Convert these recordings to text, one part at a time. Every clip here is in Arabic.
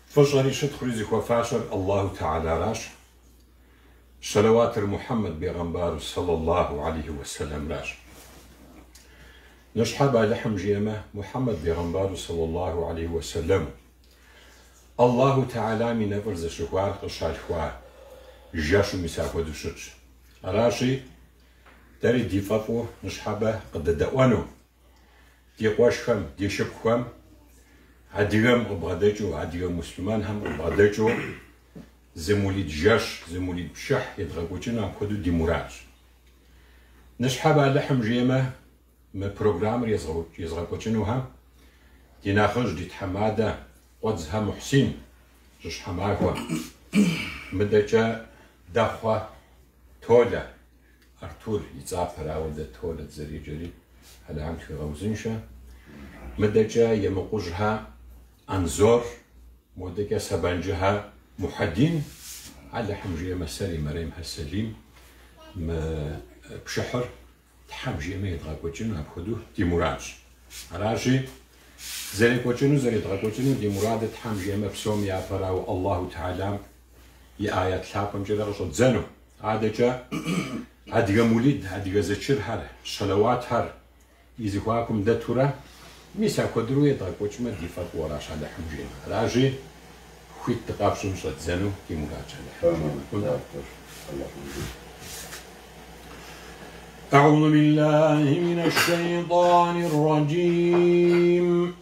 فجري شد خريزي وفاشر الله تعالى راش صلوات محمد بيغمبار صلى الله عليه وسلم راش نشحب لحم جيمة محمد بيغمبار صلى الله عليه وسلم الله تعالى من نفرز شخوار قشال خوار جاشو مساكو دوشتش راشي داري ديفافو نشحبه قد دوانو دي قواشخم دي شبخم عديهم أبغادجو عديهم مسلمان هم أبغادجو زموليد جاش زموليد بشح يدغبوچنا هم خدو دي مراج نشحبه لحم جيمة ما بروغرام يزغبوچنو هم دي ناخج دي تحماده قدزها محسن جش حماكوا مدجا دخوا تولا أرتور يتعافر عودة تولا زري جري هلا عم في غوزنشا مدجا يمقوجها أنزور مدجا سبانجها محدين على حمجية مسالي مريم هالسليم ما بشحر تحمجية ما يتغاقوچنو بخدوه دي مراج راجي زري كوچنو زري تغاقوچنو دي مراد تحمجية ما بسوم يافراو الله تعالى آيات ثابم جدا رشد زنو عادجا عادجا مولد عادجا زشر هر صلوات هر يزيخواكم دتورا ميسا كدرو يتغاقوچ ما ديفات وراش على حمجية راجي خويت تقابشن شد زنو دي مراد على أعوذ بالله من الشيطان الرجيم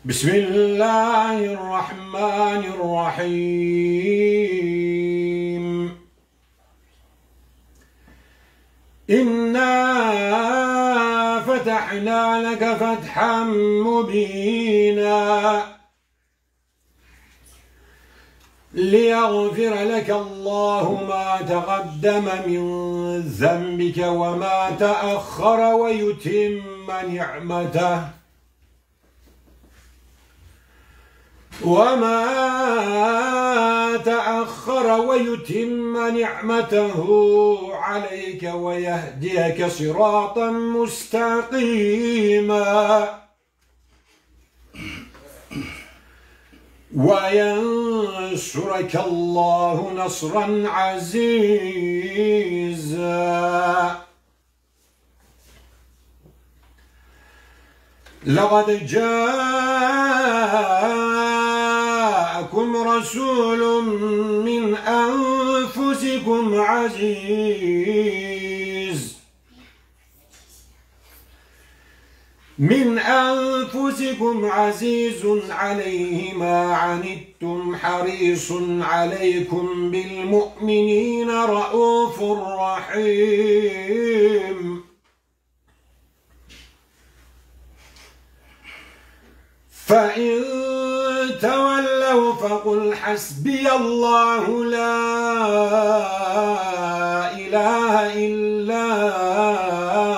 بسم الله الرحمن الرحيم إنا فتحنا لك فتحا مبينا ليغفر لك الله ما تقدم من ذنبك وما تأخر ويتم نعمته عليك ويهديك صراطا مستقيما وينصرك الله نصرا عزيزا لقد جاءكم رسول من أنفسكم عزيز عليه ما عنتم حريص عليكم بالمؤمنين رؤوف رحيم فإن تولوا فقل حسبي الله لا إله إلا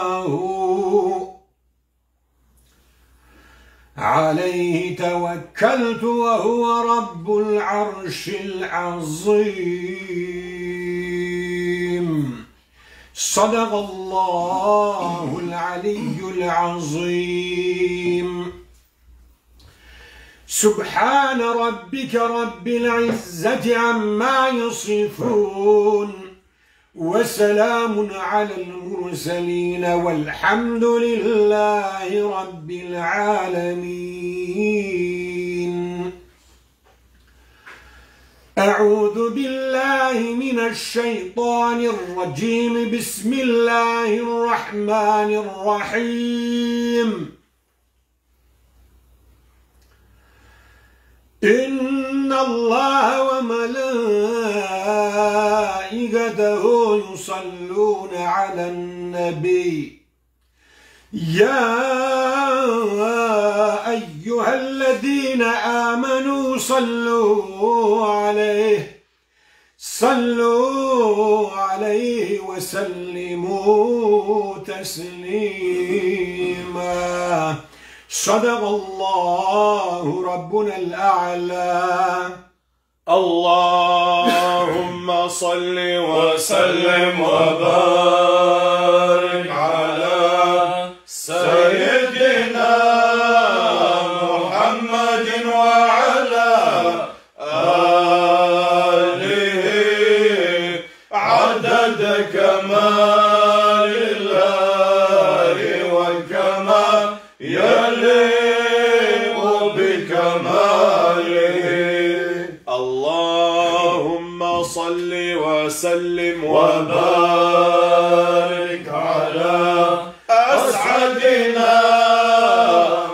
هو عليه توكلت وهو رب العرش العظيم صدق الله العلي العظيم سبحان ربك رب العزة عما يصفون وسلام على المرسلين والحمد لله رب العالمين أعوذ بالله من الشيطان الرجيم بسم الله الرحمن الرحيم إن الله وملائكته يصلون على النبي يا أيها الذين آمنوا صلوا عليه وسلموا تسليما صدق الله ربنا الأعلى اللهم صل وسلم وبارك عدد كمال الله والكمال يليق بكماله. اللهم صل وسلم وبارك على أسعدنا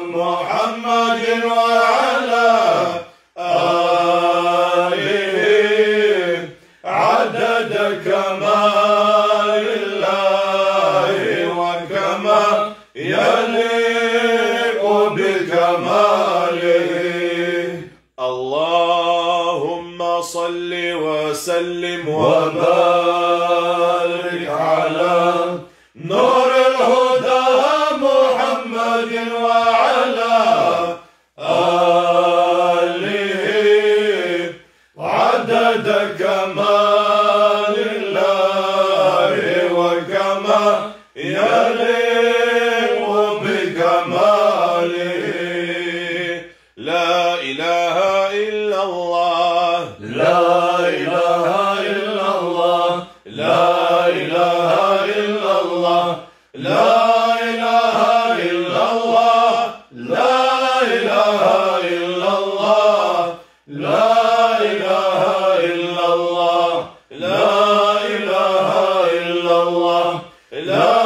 محمد وعلى آله عدد كمال الله وكمال يليق بكماله. اللهم صل وسلم وبارك على نور الهدى محمد وعلى آله عدد كمال الله وكمال يليق بكماله. لا إله إلا الله لا إله إلا الله لا إله إلا الله لا إله إلا الله لا إله إلا الله لا إله إلا الله لا إله إلا الله لا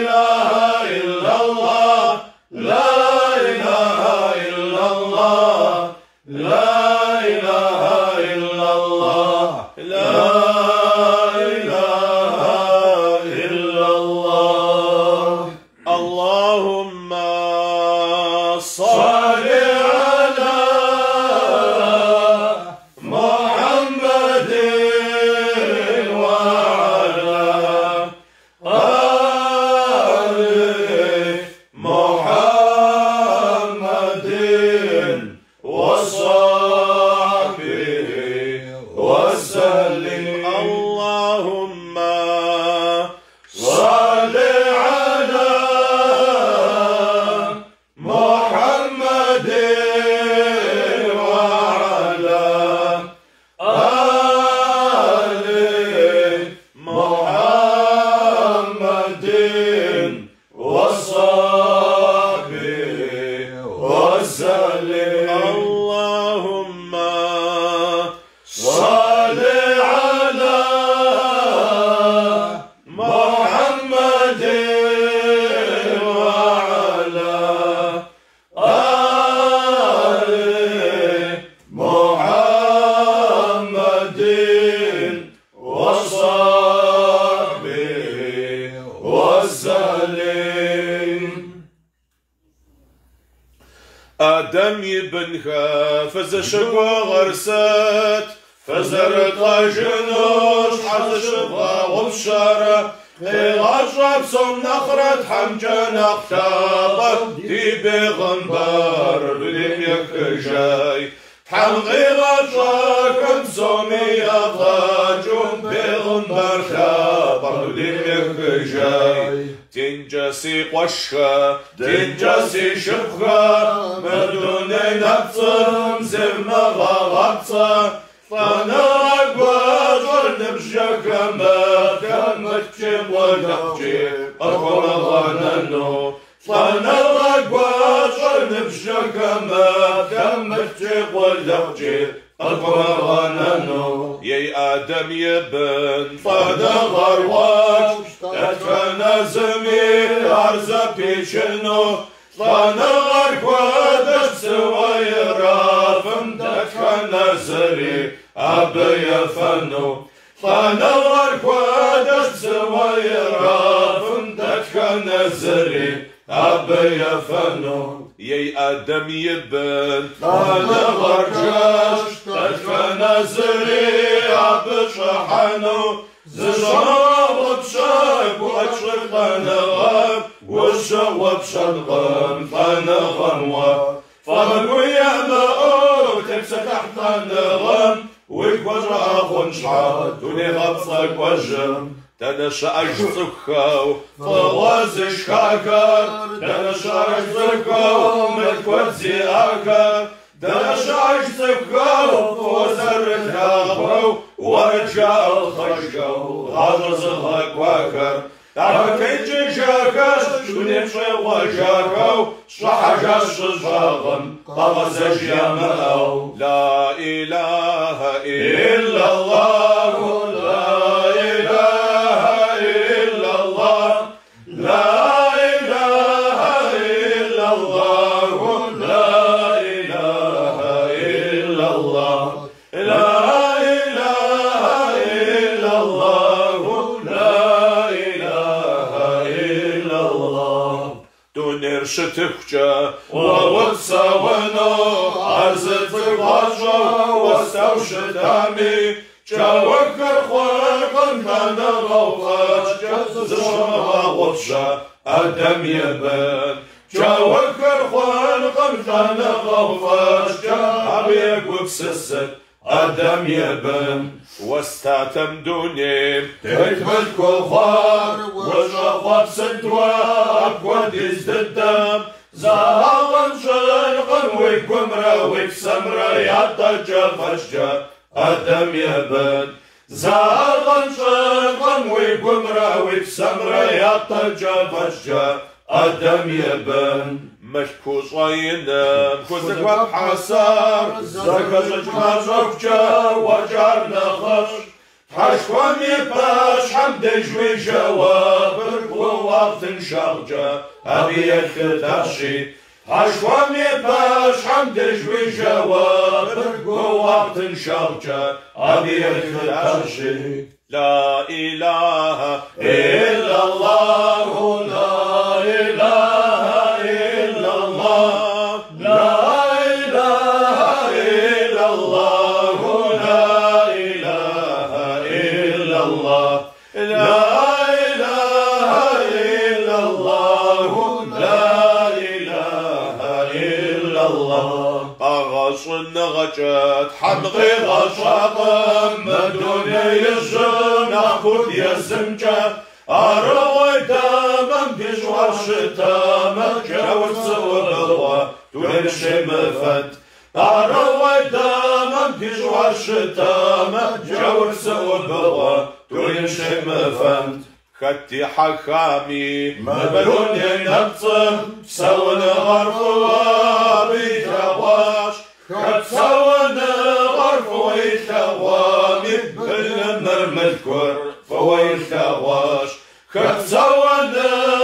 إله إلا الله لا إله إلا الله لا إله إلا الله لا إله إلا الله. اللهم صل على محمد وعلى آل محمد وصحبه وسلم. اللهم صل على محمد وعلى آل محمد وصحبه وسلم. اللهم صل على محمد وعلى آل محمد وصحبه وسلم. آدم يبنها فزشقوا غرسات فزرت جنوش حز شبغى وبشارة غاشرب سم نخرت حمجة نختابة دي بغنبار بديم يكجاي حمغي غاشاكم سومي أطاجم بغنبار خابر بديم يكجاي. تنجسي قشخة تنجسي شبخة مردوني نبصم زمنا غابصة فانا أقوى نبشك كمت جيب ودقجيب أقوى غنانو فانا أقوى نبشك كمت جيب ودقجيب أقوى غنانو. يا آدم يبن فانا غرواج تتفنى زمير أرزا بيشنو فانا أقوى سويرا فمتتفنى زري أبي فنو فانا أقوى سويرا فمتتفنى زري أبي فنو. يا آدم يبن فانا غرجاش تتفنى زري أبي شحنو زشرب بشاك وأشرق فنغم والشوب شرقم فنغم فمقويا مقوم تمسك تحت النغم والوجع خنشعات دوني غبصك وجم تنشأ أجزكو فوازش كاكر تنشأ أجزكو ملكوت زياكر دشاش سكو وزر الهاقو ورجع الخشو غرز الهكواكر أكيد جاكش شنيفشي وجاكو صحجاش صاغم قغزش يماو لا إله إلا الله لا إله إلا الله لا إله إلا الله لا إله إلا الله لا إله إلا الله لا إله إلا الله دونير شتفجا ووتساونا عزت الغجا واستوشتامي جاوكر خلقا كان غوغاش جزشما وفشا أدم يبان جاوكر خلقا كان غوغاش جابيك وبسست أدم يبان واستاتم دوني تكمل كل خار وشغب سدواب وديز الدم زاغن شرقا ويكمرا ويكسمرا يعطجا فشجا أدم يبان زاغن شرقا ويكمرا ويكسمرا يعطجا فشجا أدم يبان مشكو صينا كوزك حسار زكزج مزوجا وجارنا خش حشوامي باش حمد جوي جواب ووقت شرجا أبي الكتاشي حشوامي باش حمد جوي جواب ووقت شرجا أبي الكتاشي لا إله إلا الله لا إله إلا الله لا إله إلا الله لا إله إلا الله لا إله إلا الله لا إله إلا الله أغص النغجات حمغي غشاطم مدوني يزم ناخد يزمجا أروي دامم بيجوار شتامم جاوز سوالله تولشي مفت أروي دامم بيجوار شتامم جاوز سوالله تولشي مفت خدي حكامي مبلوني نبصم سون غرفوا بيتواش خد سون غرفوا يتوامي بالمر مذكر فويتواش خد سون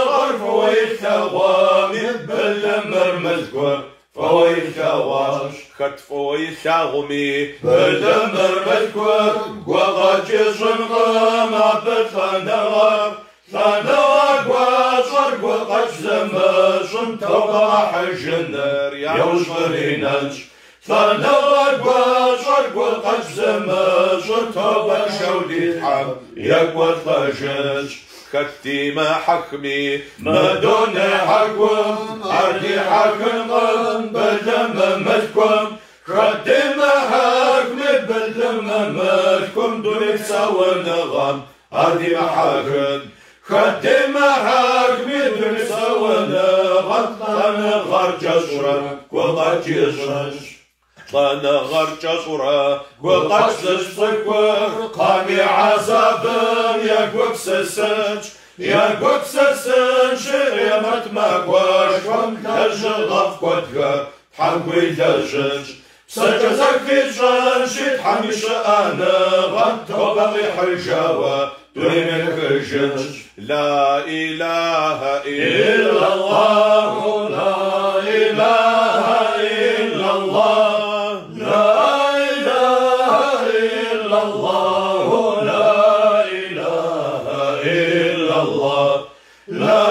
غرفوا يتوامي بالمر مذكر فويتواش خد فويتغمي بالمر مذكر وغاجز غما بتنغر فنوك وصرق وقجز مشن توقع حجنر يوشبرينج فنوك وصرق وقجز مشن توقع شودي حم يقوى الخجج خدتي ما حكمي ما دون حكم عردي حكم بدم مذكم خدتي ما حكمي بدم مذكم دونك سوى نغم عردي ما حكم خدتي ما حكمي دونك سوى نغم أنا غار جسرا وقد جسرش طانا غار جسرا وقد جسرا قامي عذاب يا قبسسنج يا قبسسنج يا متماكواش ومتجغف قدها تحنقوي دجنج سجزك في جنشي تحميش أنا غطو بغي حجاوة دونك الجنج لا إله إلا الله لا إله إلا الله لا إله إلا الله لا إله إلا الله لا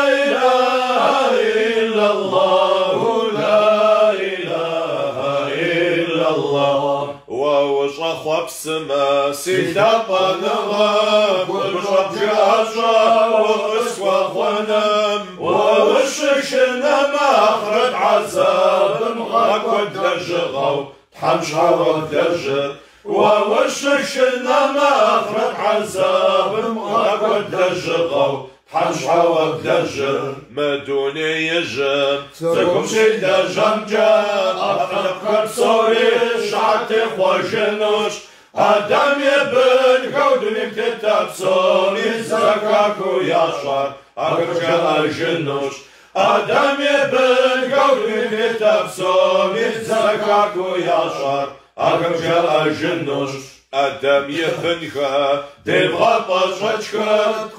إله إلا الله لا إله إلا الله ووصخ بسما سيداق نغاب وشرب جاشا وغسوى غنم ووششنا مخرج عذاب مغاق ودجغو تحمش عرض دجر ووششنا ما أخرج عذاب أقود الجغو حنشحا وبدجر مدوني يجم تكم شيد جمجا أخلق بصوري شعتي خوشنوش آدم يبن قودني بكتاب صوري زكاكو ياشار أخرج الجنوش آدم يبن قودني بكتاب صوري زكاكو ياشار أخرج الجنوش آدم يبنها تبغى طشتك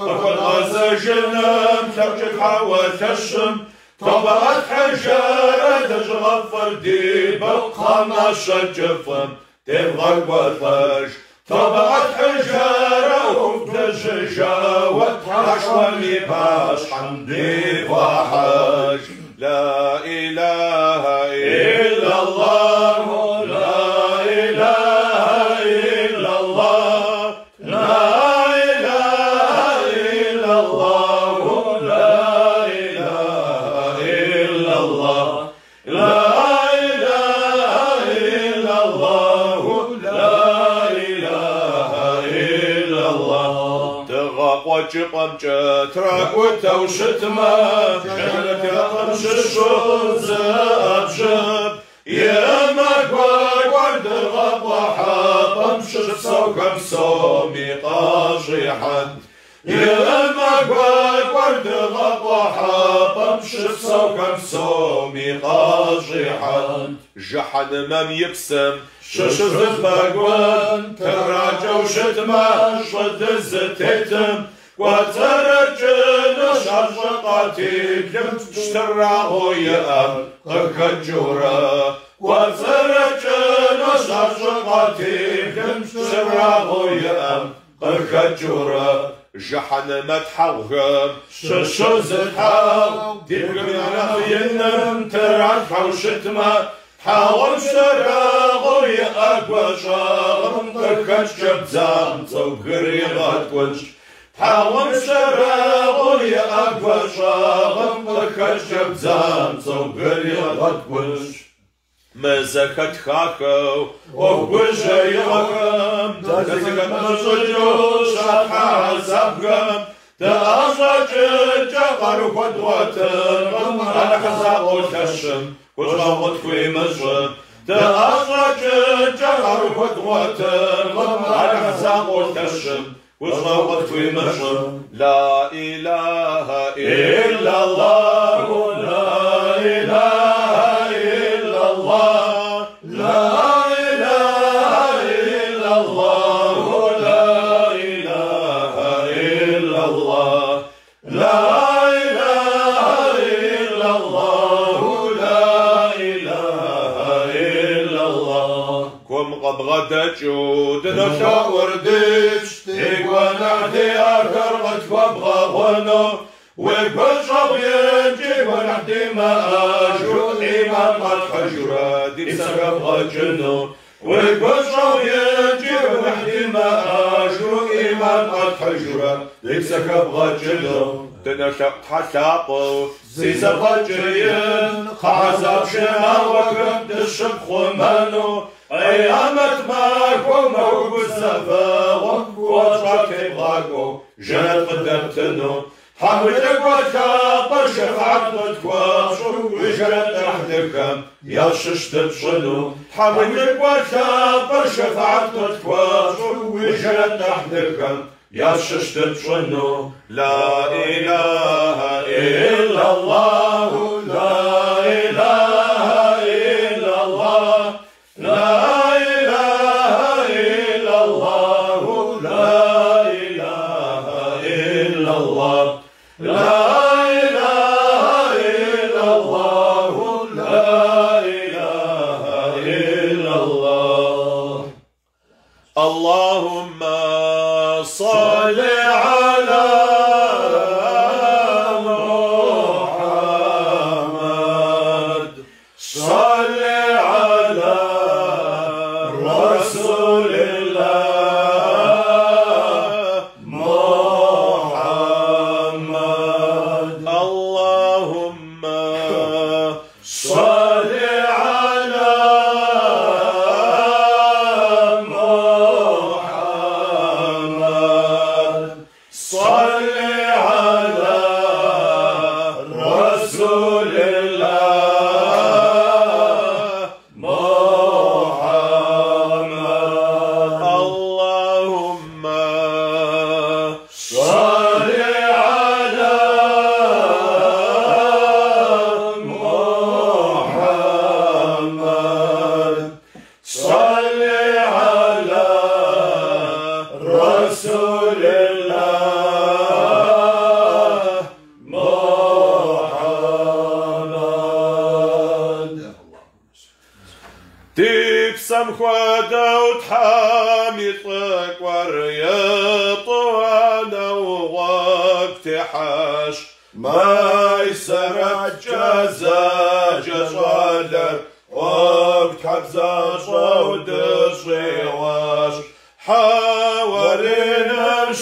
أقول غزجنم ترجع حاول تشم طبعت حجارة تجغفر ديبا خماشة جفم تبغى قوطش طبعت حجارة وتججا وتحش ولباش حمدي وحج لا إله إلا الله لا إله إلا الله لا إله إلا الله لا إله إلا الله لا إله إلا الله لا إله إلا الله تغاق وجبم جترك وتوشتما جعلك أقمش الشوز أبشب يا مكوى ورد الغبوحة بمشي بصوكم صومي قاجحا يا مكوى ورد الغبوحة بمشي بصوكم صومي قاجحا جحن مم يبسم ششف بقوان تراجع وشتما شد الزتيتم وترجل شرقاتي كم تشتراه يا قرقجورا وترجل شرقاتي كم تشتراه يا قرقجورا جحن متحوهم ششو زتحاو ديبقم ينم تراجع وشتما حاول شراغو يا أقوى شاغم قرقج بزام توقري غاتوش حاول شراغو يا أقوى شاغم قرقج بزام توقري غاتوش مزكت خاكو وقوشا يغم تزكت مصجو شاحا عزبقم تأخرج جغر قدوة على خزاق تشم وشغط في مجرم تأخرج جغر قدوة على خزاق تشم وشغط في مجرم لا إله إلا الله لا إله إلا الله لا إله إلا الله لا إله إلا الله لا إله إلا الله لا إله إلا الله كم قد غدا جود نشاور ديش تقوى نعدي أكرمت وابغى غنو وكل شب يجي ونعدي ما أجود إيمان قد حجرة دي سقف غجنو وكل شب يجي ونعدي ما أجود إيمان قد حجرة دي سقف غجنو تنشق حسابو زيزا غجرين خعزاب شما وكرم تشب خمانو أيامت ماكو موكو السفا وقوة بغاكو جنت قدمتنو حمدك وتابر شفعت متكواش وجنت أحدكم يا ششت بشنو حمدك وتابر شفعت متكواش وجنت أحدكم يا ششت بشنو لا إله إلا الله لا إله إلا الله لا إله إلا الله لا إله إلا الله لا إله إلا الله لا إله إلا الله اللهم صل على محمد صل على رسول الله محمد سمخوادو تحامي طقور يطوانا ووقت حاش ما يسرت جزا جزالر وقت حبزا صود صيواش حوالينا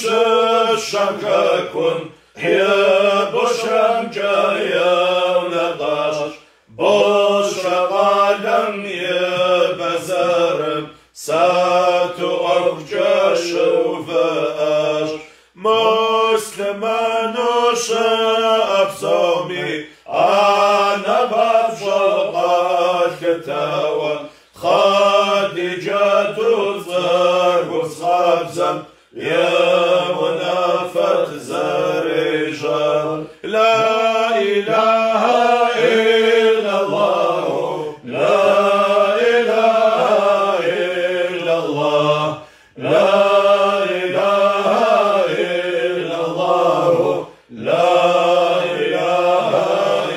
شككن يا بشرم جايا ونقاش بشرى قلم يا بزرم ساتو أرجاش وفاش مسلمان وشاب صومي أنا بفضل كتاوى خديجة تزار وصابزم يا منافق زريجان لا إله إلا الله لا إله إلا الله لا إله إلا الله لا إله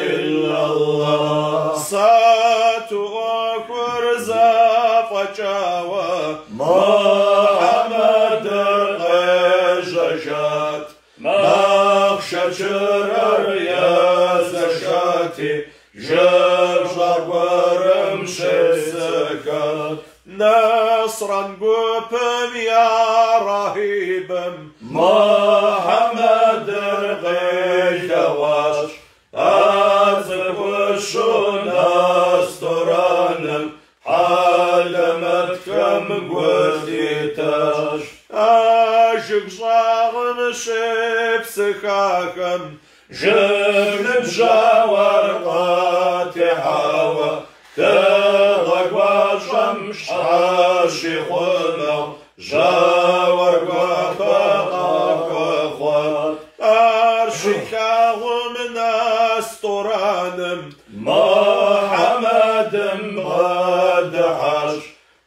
إلا الله ساتو أكبر زافجاوة محمد الغجاجات مخشى شرر يا زشاتي جرجر ورمشي سكات نصرا قبم يا رهيبم محمد الغجاواش أزق وشوناس ترانم حلمتكم قديتاش أشق صاغم شبسكاكم جبن بجاور قاتحاوة تغق وشمش حاشي خلنا جاور قاتحاوة خوات أرشكاهم ناس ترانم محمد مغدحاش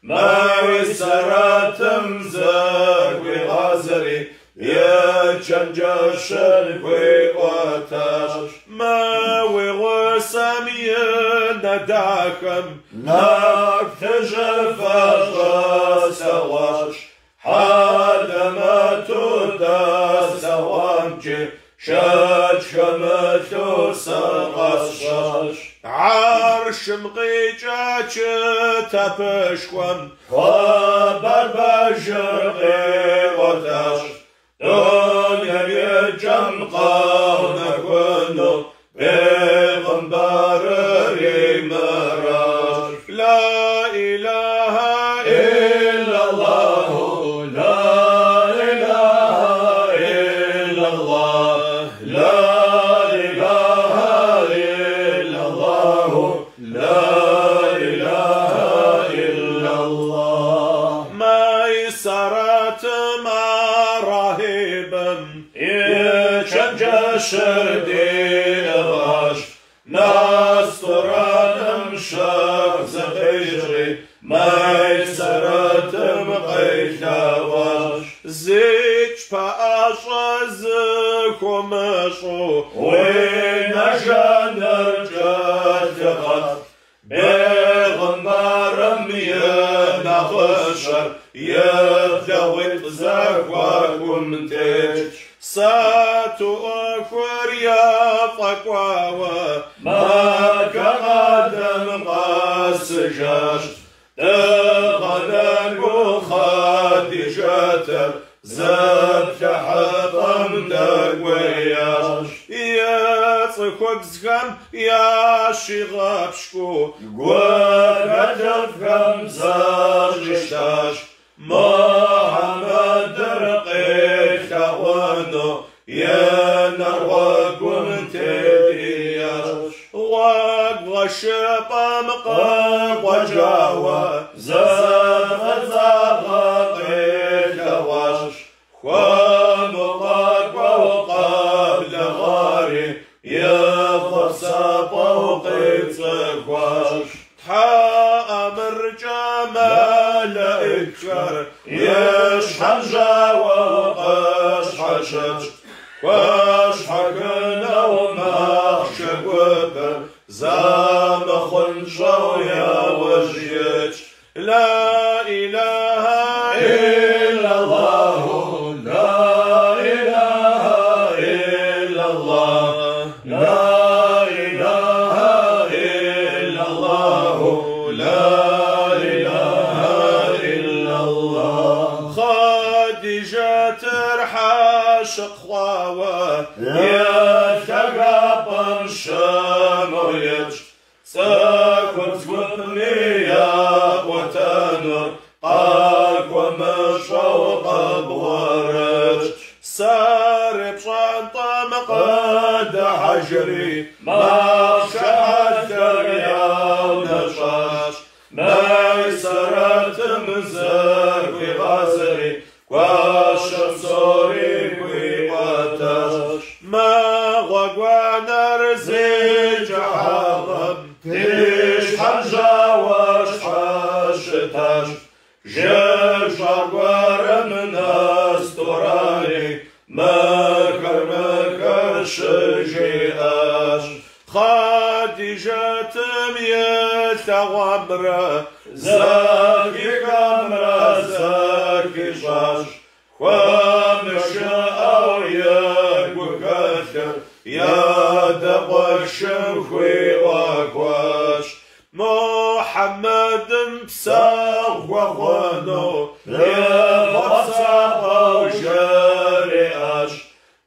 ما يسراتم زاقوي غازري يا جنجاش الكوي قاتاش ما وغسام ينداكم ناك تجفى سواش حال ما تدا سوامجي شاج كمتو سغشاش عرش مغيجاج تبشكم خبر بجرقي وتاش دنيا بيجم قونا كنو بغنبار ريمراش لا إله إلا الله لا إله إلا الله لا إله إلا الله لا إله إلا الله ما يسرت ما راهبم يشجش ديغاش ناس ترانم شخص غيري ما يسرتم قيتاواش زيج بأشز كمشو وين جانر جاتغط بغنبارم ينخشر يبدوت زكواكم تيج ساتو أكور يا فقواوا ما كقدم قاسجاش تغنق خادجات زبت حطم دقوياش يا صكوكزغم يا شغابشكو قوة زارجشتاش محمد رقيت وانو يا نروكم تدياش وغشب مقاق وجاوة زغ قيت واش ومقاق وقبل غاري يا خصاب وقيت سكواش أمر جمال إكشر يشحن جاوة قشحشج واشحقنا ومخشق وبر زام خنشو يا وجيج يتقابل شمويج سكت قطنية وتنر قاك ومشوق بورج سارب شنطم قد حجري ما شعت اليوم نشاش ميسرت مزر في غزري وشم سوري ويقاتش ما غوانا رزيج حرم تيش حرجا وش حشتاش جيش عقوار من استوراني مكر شجيئاش خادجة ميت غمرة زاكي كامرة زاكي شاش ومش أوياك وكثر يا دقوش خوي وكواش محمد مساق وخوانو يبصق وجارياش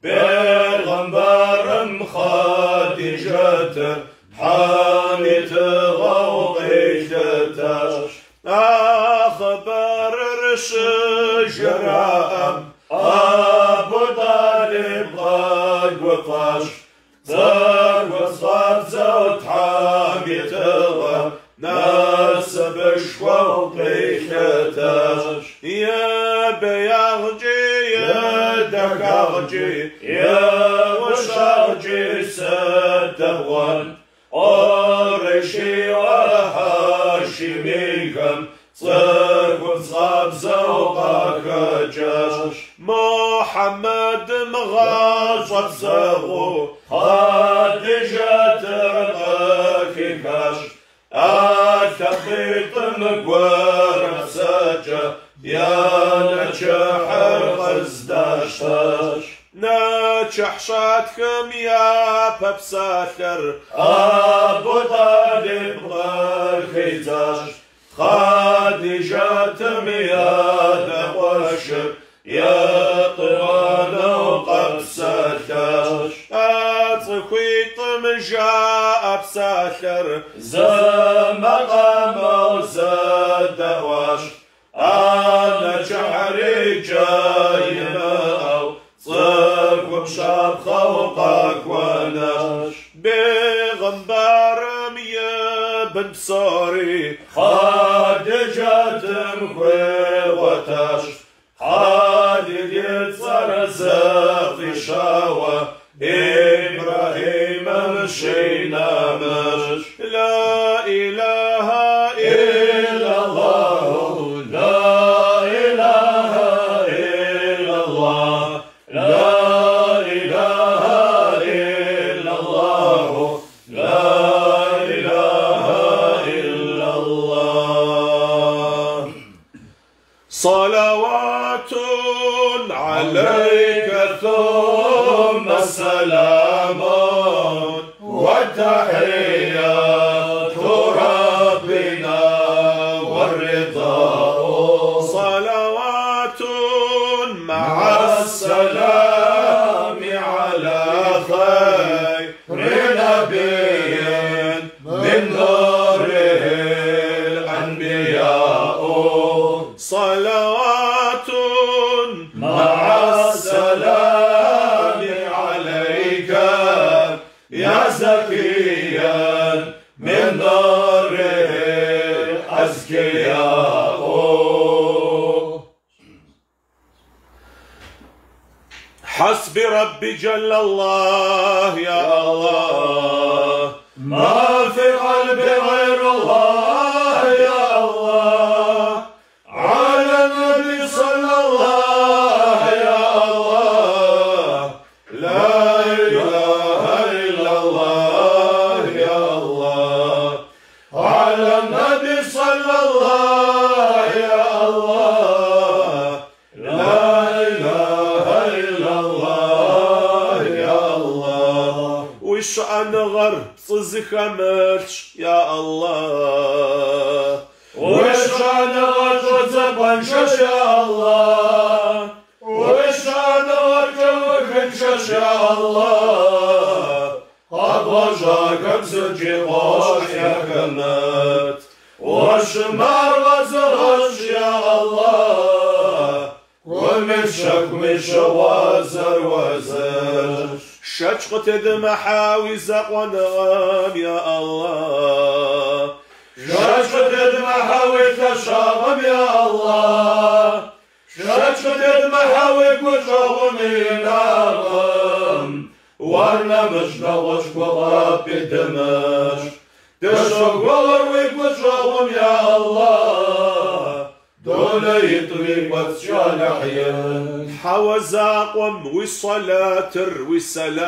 بيغمبر خادجة حانت غوغيتاش أخبر الشجرة أبو طالب غاد وقاش زار وصار زوت حاميت ناس بشوى وقيتاش يا بيغجي يا دكاغجي يا وشاغجي سدوان أورشي وهاشميكم صرف وصاب زوقك جاش محمد مغاصب زغو خادجة رقاكيكاش أتخيط مقوار ساجة يا نجح الغزداشتاش نجح شاتكم يا ببساتر أبو طالب غاكيتاش خادجة مياد وشر يا طوال وقبساتاش أتخيط مجاء بساتر زمقام وزادواش أنا جحري جاي ماو صرف ومشاب خوقك وناش بغنبارم يا بن بصاري خادجة مخوي وتاش حادي يتصر زاقي شاوة إبراهيم مشينا مش لا إله إلا الله لا إله إلا الله لا إله إلا الله لا إله إلا الله صلوات عليك ثم السلام والتحيات ربنا والرضا صلوات مع السلام على خير نبي من نوره الأنبياء صلوات مع السلام عليك يا زكيا من نور أزكياء حسبي ربي جل الله يا الله ما في قلبي غير الله يا الله على النبي صلى الله يا الله لا إله إلا الله يا الله على النبي صلى الله يا الله لا إله إلا الله يا الله وش أنا غرب صزخمتش يا الله وش أنا غرب زبنشش يا الله وش أنا غرب وكنشش يا الله أبغى زوجي غوش يا كنت وشمار وزرش يا الله ومشك مش وزر شجقة دمحاوي زق ونغام يا الله شجقة دمحاوي تشاغم يا الله شجقة دمحاوي كشاغم يناغم وانا مش نغش بغاب دمش تشغل ويكشاغم يا الله دولة يطريق وتشالحين حوزاقم والصلاة والسلامر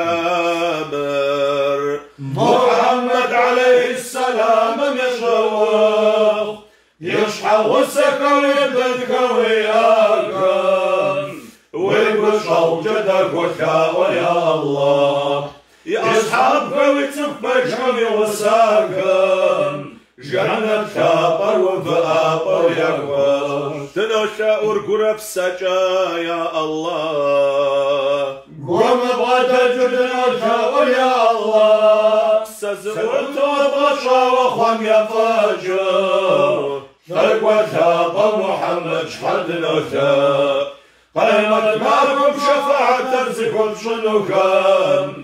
محمد عليه السلام يشوق يشحى وسكوي بالكوي ياكم ويقشعو جدك وكاوي يا الله يا أصحاب كوي تفجكوي وساكم جنة كابر وفابر يكبر تنوشا أرقر بسجا يا الله قوم بغدا جدنا يا الله سزغرت وبغشا وخم يا فاجر تقوى تابا محمد شحد نوتا قيمت معكم شفاعة ترزقكم شنو كان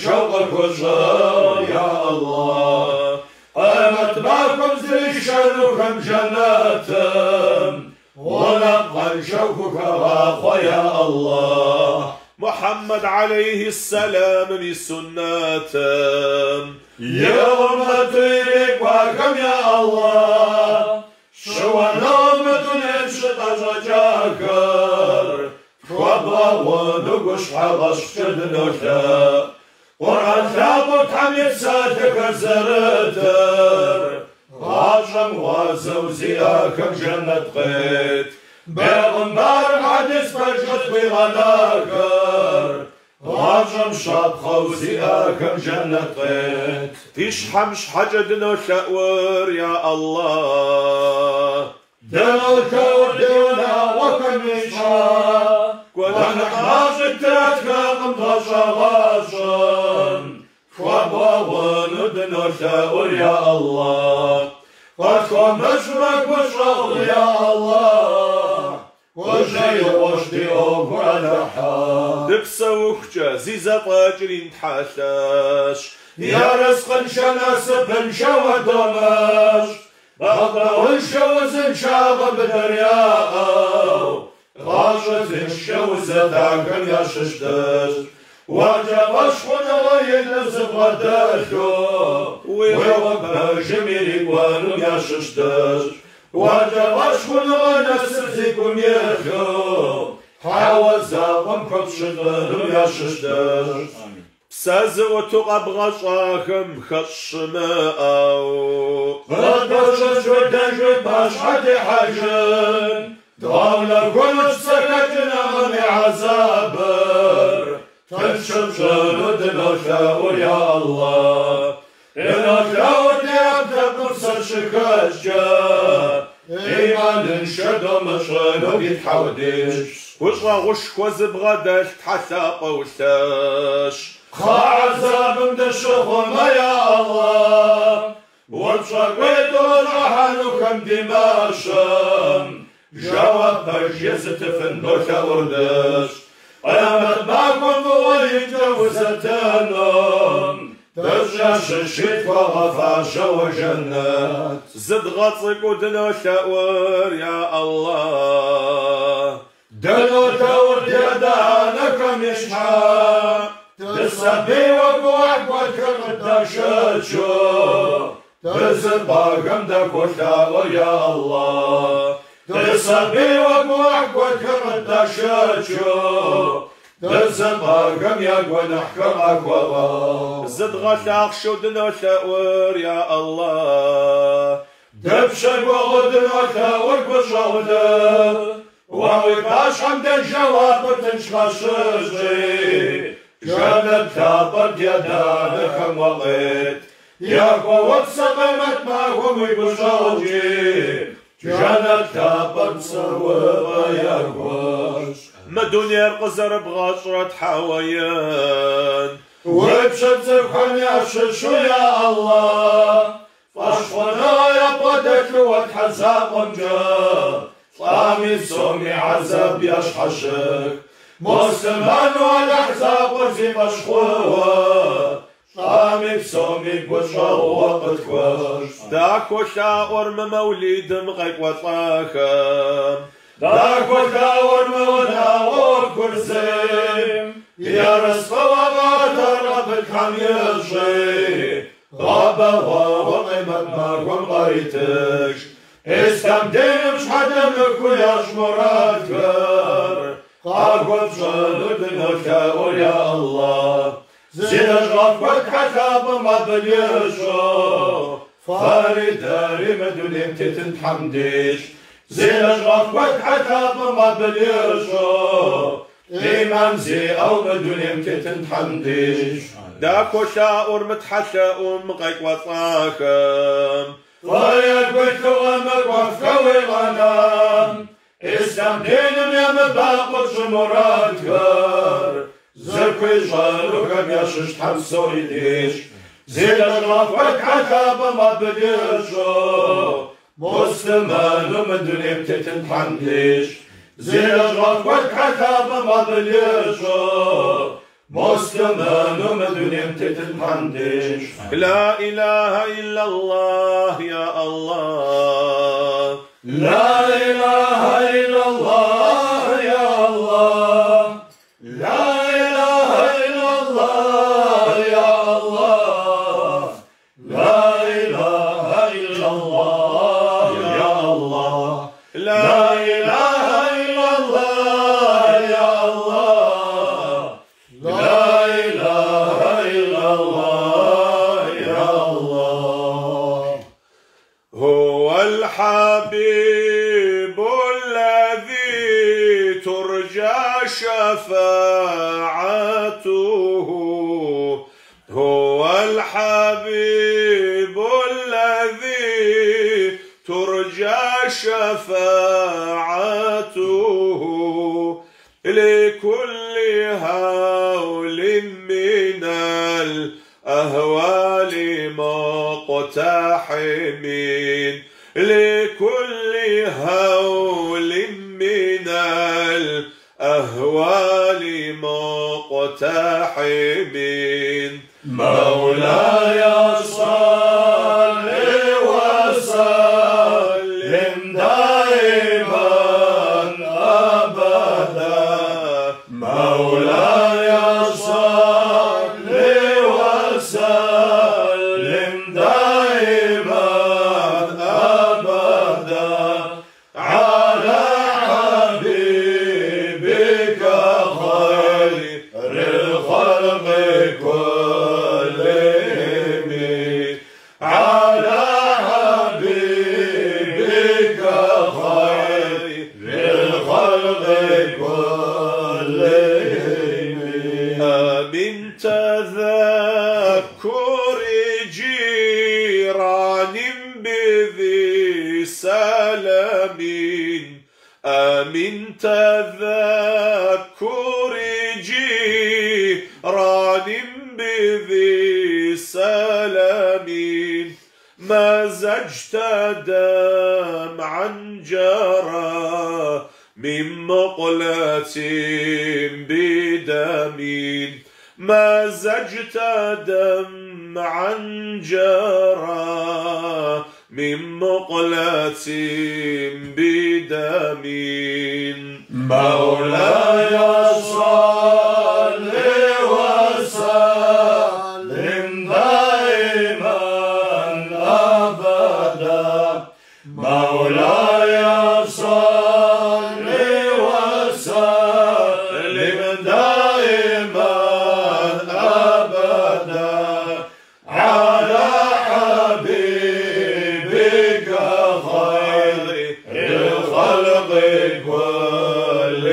شوقك وشر يا الله قامت معكم زريشانكم جناتم ونبقى شوقك راخو يا الله محمد عليه السلام بسناتم يا أمتي وكم يا الله شو نومة نمشط أجاكر وابا ونقش حغش جدنوتا قرآن ثابت حميد ساتك الزرتر غاجم وزوزياكم جنة قيت بيغمبار حديث فجت بغناكر غاجم شاب خوزياكم جنة قيت تشحمش حجدنا شأور يا الله دلوتا وديونا وكم يشعر وانا حاجة تاتكم ضجا غاشم وابوان دنوتا يا الله قدكم مشرك وشغل يا الله وجي وشدي أوفر حال دبسوخجا زيزة طاجرين تحاشاش يا رزق شناس بنشا ودمش بغضا والشوز انشاغ بدرياء غاشت الشوزة تاكم يا ششتش وجب اشخن غيد زبغداشو ويوبا جميل وانو يا ششتش وجب اشخن غيد سرزيكم يخو حوزاكم كبشغلو يا ششتش سازغتو قبغشاكم خشماء غدشت ودنجت باشحة حجن دولة كل سكتنا من عذابر تنشب جنود نشاور يا الله نشاور يبدأ سرشكشجا إيمان شدو مشغلو يتحودش وش وزبغدش تحساق وشاش خعزاب مدشخم يا الله وبشقيت رحلكم دماشم جواب برجزت في النوشة وردش قيامت معكم ويتجوزتنم ترجعش الشيت وغفاشة وجنات زد غطك ودنوشة ور يا الله دنوشة ورد يدانكم يشحى تسبي وقوعك وتكردشتشو تسباكم دكوشة يا الله تسبي وقوعك وتكردشتشو تسباكم يا قنحكم أكوابا زد غشاق شودنا شاور يا الله دبشك وغدنا شاور بشغله وهوي باش عمد الجواب وتنشخشجي جنب تابد يدانكم وغيت يا قوة سقمت معهم بشغجي جنب تابد سوى يا قوش ما دنيا القزر بغشرة حويان وبشد زبحان يا ششو يا الله فاشخنا يا بدك واتحزاب ونجا طامي سومي عذاب يشحشك مسلمان والاحزاب وزي مشخوه طامي بسومي بوشا ووقت كوش داك وشاور موليد مغيق وطاخم داك وشاور موناور كرسيم يا رزق وغادر ربك عم يشي غابة وقيمة ماكم غايتك استمدين مش حدمك وياش مرادك قاقب شلو دنك يا الله زينش غفك حساب ما بليشو فاري داري مدنيم تتنحمديش زينش غفك حساب ما بليشو إمام زي أو مدنيم تتنحمديش داكو شاور متحشى أمقك وطاكم فايك بتغمك وفكوي غنام استمدين يا مباقب شمراتكر زكوي جالوكم يا شش تحمسو يديش زيد الغفك عتاب ما بديشو مسلمان ومدنيم تتنحمديش زيد الغفك عتاب ما بديشو مسلمان ومدنيم تتنحمديش لا إله إلا الله يا الله لا إله إلا الله يا الله لا إله إلا الله يا الله لا إله إلا الله يا الله لا إله إلا الله يا الله لا إله إلا الله يا الله هو الحبيب الذي ترجى شفاعته هو الحبيب الذي ترجى شفاعته لكل هول من الأهوال مقتحمين لكل هول من الأهوال مقتحمين مولاي صل وسلم دائما أبدا مولاي صل وسلم دائما أبدا على حبيبك خير الخلق كلهم على حبيبك خير الخلق كلهم من تذكر جيران بذي سلام من تذكر جيران بذي سلام مزجت دمعا جرى من مقلة بدم مزجت دمعا جرى من مقلة بدم مولاي صل وسلم دائما أبدا مولاي صل وسلم دائما أبدا على حبيبك خير الخلق كلهم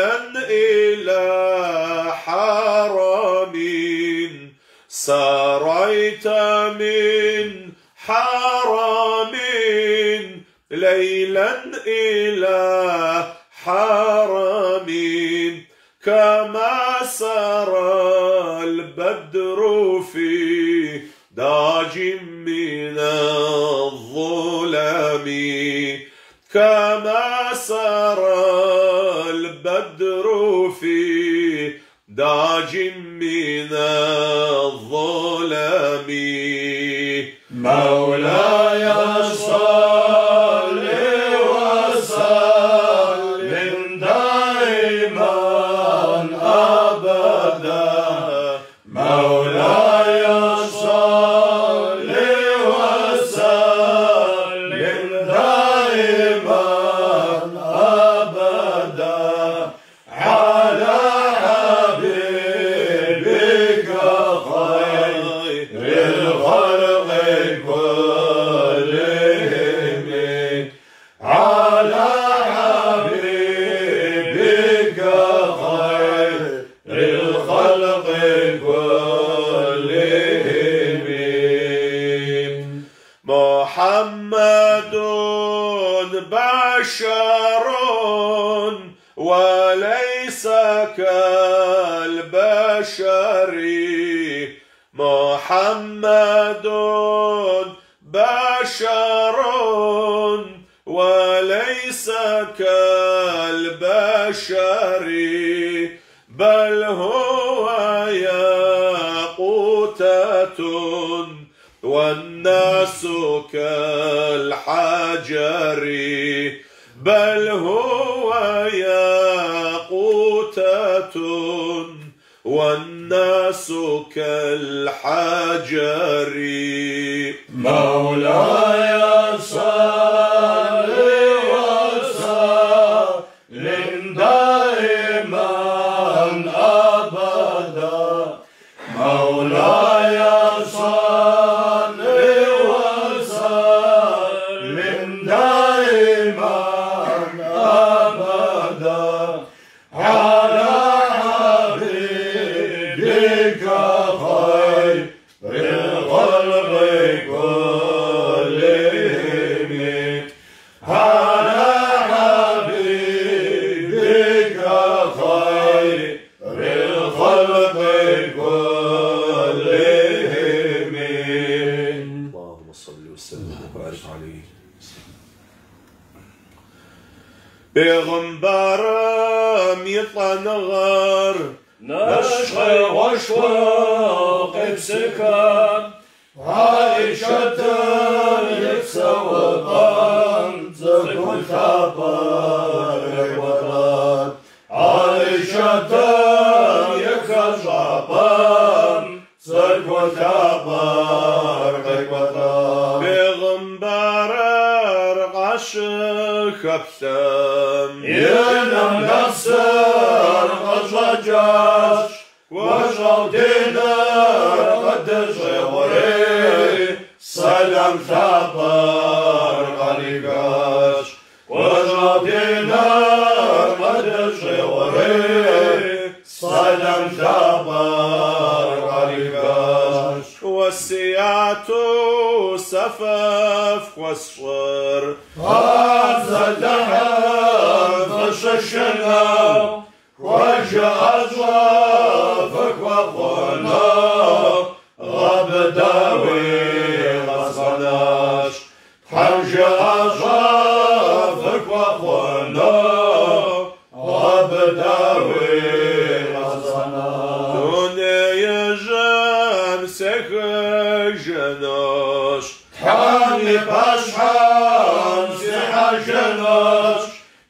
ليلا إلى حرم سريت من حرم ليلا إلى حرم كما سرى البدر في داج من الظلم كما سرى البدر في داج من الظلم مولاي صل وسلم دائما أبدا مولاي صل وسلم دائما أبدا على حبيبك خير الخلق كلهم على حبيبك خير الخلق كلهم محمد بشر وليس كالبشر محمد بشر وليس كالبشر بل هو ياقوتة والناس كالحجر بل هو ياقوتة والناس كالحجر مولاي صل وسلم دائما أبدا مولاي صل وسلم دائما أبدا على حبيبك خير الخلق كلهم على حبيبك خير الخلق كلهم اللهم صل وسلم وبارك عليه بيغمبرم يطنغر نشخي وشوق بسكان عائشة يتسوقان زكو تبارك وطان عائشة يكشعبان زكو تبارك وطان بيغمبر عشق بسم ينام نفسر غجاج وجودنا قد جوري سلام تبارك عليكاش وجودنا قد جوري سلام تبارك عليكاش والسيات سفف والصور هذا اللحم خششنا وجاء أجوافك وقلنا غاب داوي غصناش حنجا أجوافك وقلنا غاب داوي غصناش دنيا جمسك جناش حاني باشحان سيحا جناش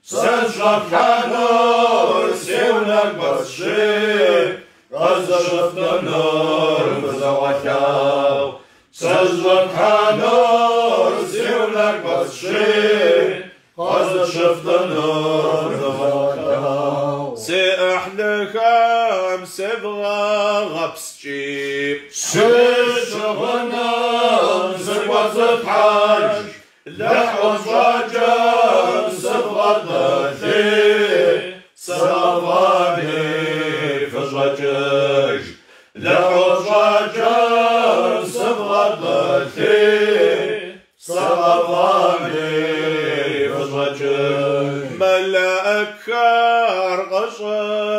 سنشرب حانور سيونك بسشيك غزة شفت النور بزوجاو سنشرب حانور سيونك بسشيك غزة شفت النور بزوجاو سيحنا خمس بغا غبسجيب سيشغلنا زقوة بحاج لحوة راجل سبغة دجي سبغة فاني فزوجج لحوجج سبغتي صغفاني فزوجج ملأكر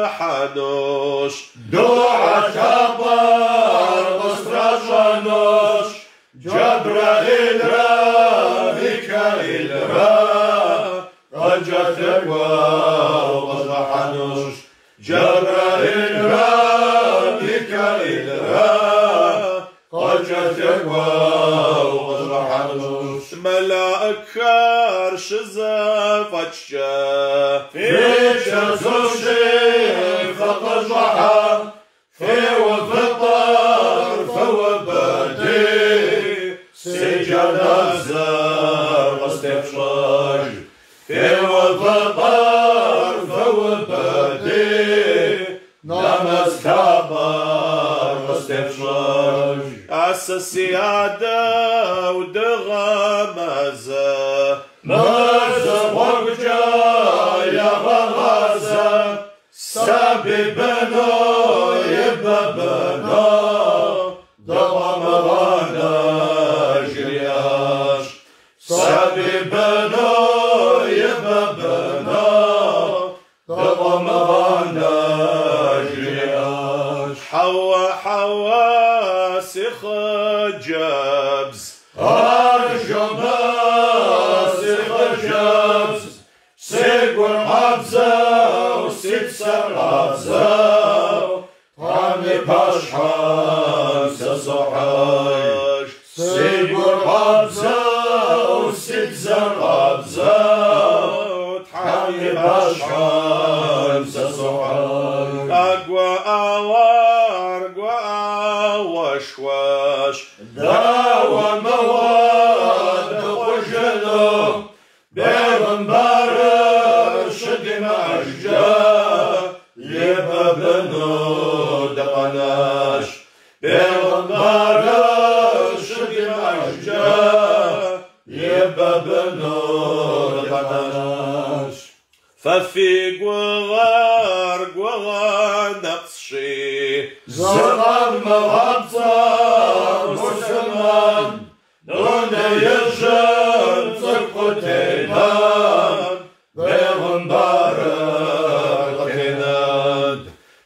قصحنوش دعا كبر قصر جنوش جبرائيل را ميكائيل را رجتك وقصحنوش جبرائيل را ميكائيل را رجتك وقصحنوش ملأكر شزفتشا فيك زوجي فقصحا في وفطر فوبدي سجن الزر واستفشاج في وفطر فوبدي نمس كبر واستفشاج السيادة ودغمزة مازة وقجا يا غزة سبي بنو يببنا دوام غانا جرياش سبي بنو يببنا دوام غانا جرياش حوا سخ جبز أرجما سخ جبز سيقول عبزة وستسر عبزة طعمي باشحان سصحاش سيقول عبزة وستسر عبزة طعمي باشحان سصحاش أقوى أوار قوى وشوش داوى مواد وجلو بيغمبر شدم أشجار يببنو دقناش بيغمبر شدم أشجار يببنو دقناش ففي قوار نقصي زغم مغطى مسلمان دون يجن تقتينان بيغمبر قتينان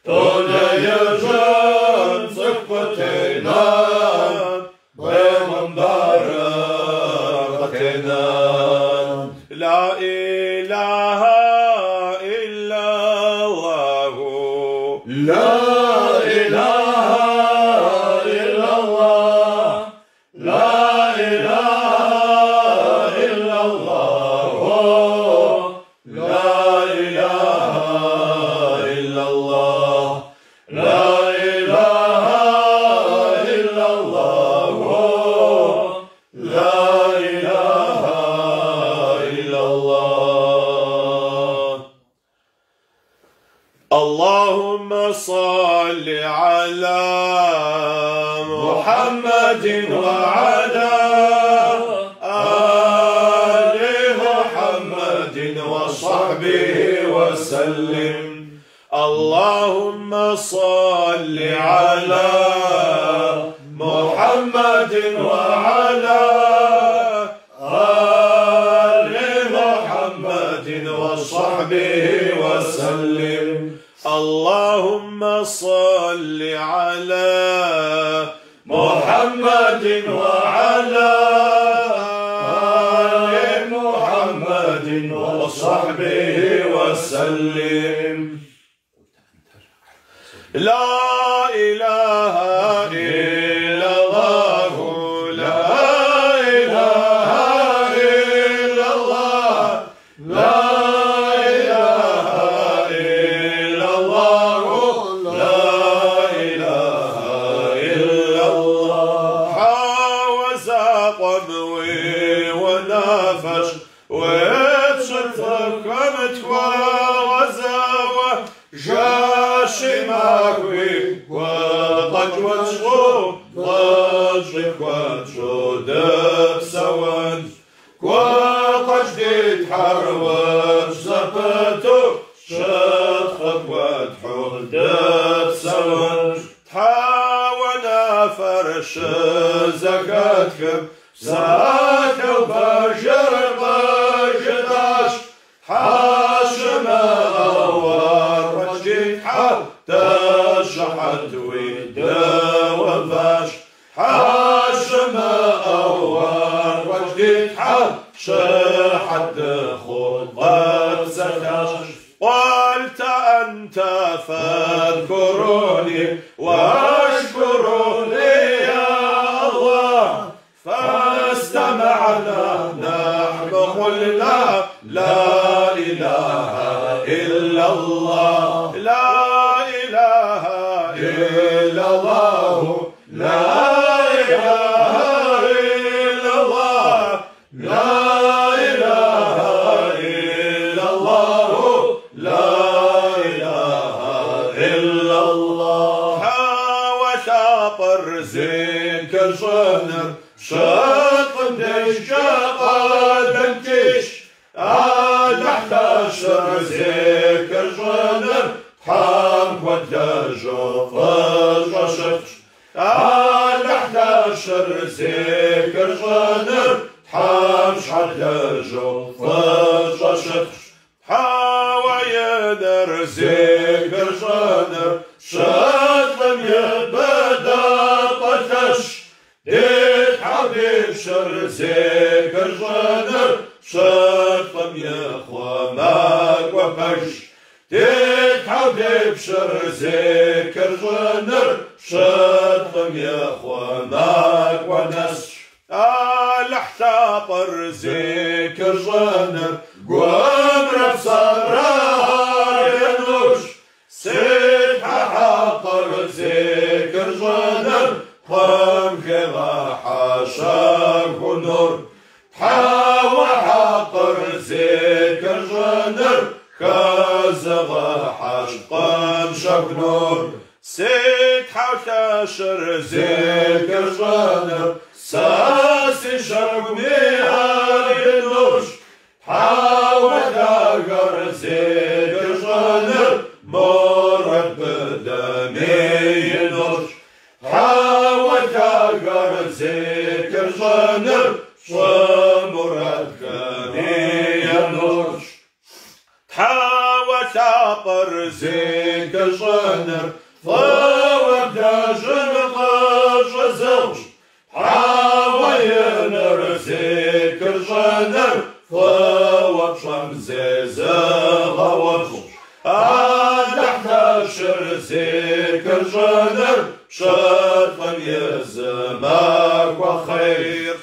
دون يجن تقتينان بيغمبر قتينان لا إله إلا الله لا إله إلا الله لا إله إلا الله لا إله إلا الله لا إله إلا الله لا إله إلا الله اللهم صل على محمد وعلى آل محمد وصحبه وسلم اللهم صل على محمد وعلى آل محمد وصحبه وسلم اللهم صل على محمد وعلى آل محمد وصحبه وسلم لا إله إلا الله لا إله إلا الله لا إله إلا الله لا إله إلا الله حاوز قموي ونافش ويتشتك متوازا جاشي ماكوي وقد وجهو ضجك وجهو دب سوان وقد جديد حروج زبتو شد خطوة دبسون تحاونا فرش زكاتكم ساك وبشر بجداش حاشم أوار وجيت حتى شحت ويدا وباش حاشم أوار وجيت شحت خطبة سكاش قلت أنت فاذكروني واشكروني يا الله فاستمعنا نحن قلنا لا إله إلا الله لا إله إلا الله لا إله إلا الله لا إله إلا الله لا إله إلا الله حاوت زين كالجنر شاط ديش قد تش نحتاشر زين كالجنر حام ودجو فجشت نحتاشر زين كالجنر حام شحدجو فجشت حاويدر زين كالجنر شاطم يبدا قتش ديت حبيب شر زيكر جنر شاطم يخوى ماك وفش ديت حبيب شر زيكر جنر شاطم يخوى ماك ونس الحتاطر زيكر جنر قوم رفصار ينوش سيد حاطر زيكر جنر قام كما حاشاك نور حاوى حاطر زيكر جنر كازغ حاش قام شاك نور سيد حوتاشر زيكر جنر ساسي شاك ميهار ينوش حاوى داقر زيكر جنر مرد بدمي ينوش حاوى داقر زيكر جنر ومرد بدمي ينوش حاوى تاقر زيكر جنر فوابدا جنقاش زوج حاوى ينر زيكر جنر فوابشم زيزا وفوش نحتاشر زيكر جنر شطم يزماك وخير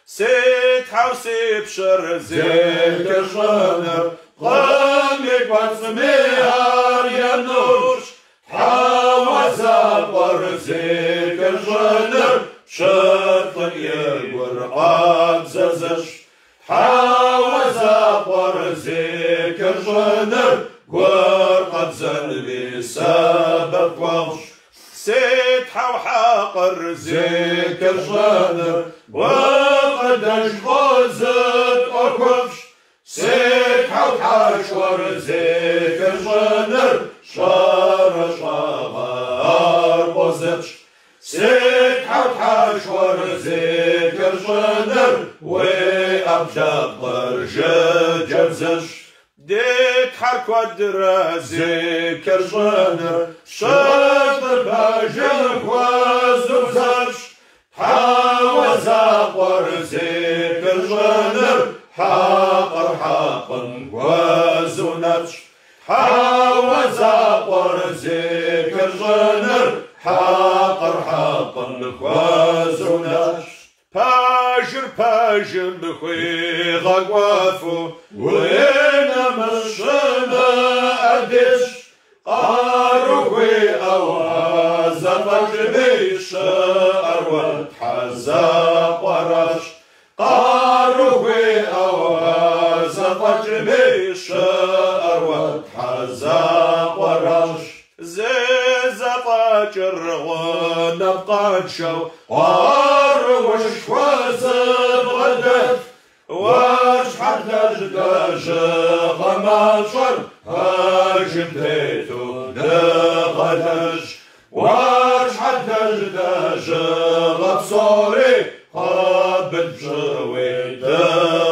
سيد حوسي بشر زيكر جنر قامك واسميهار ينوش حاوى زابر زيكر جنر شطم يقرقاب ززش حاوى زابر زيكر جنر قرقب زنبي سابق وغش سيد حاقر زيكر جنر وقدش غزت أكفش سيد حاشور زيكر جنر شار شغار غزتش سيد حاشور زيكر جنر وأبجبر جبزش ديت حركة درازيكر جنر شطر باجنك وزوزش حاوى زاقر زيكر جنر حاقر وزونتش حاوى زاقر زيكر جنر حاقر وزونتش باجر بخوي غوافو وين مشنا أدش قاروي أو زفج بيش أروت حزاق ورش قاروي أو زفج بيش أروت حزاق ورش زفج الرغون شو قاروش وزب غدت واش حتى جداج غماشر هاجم بيتو دج واشحد دج غبصوري قابل جوي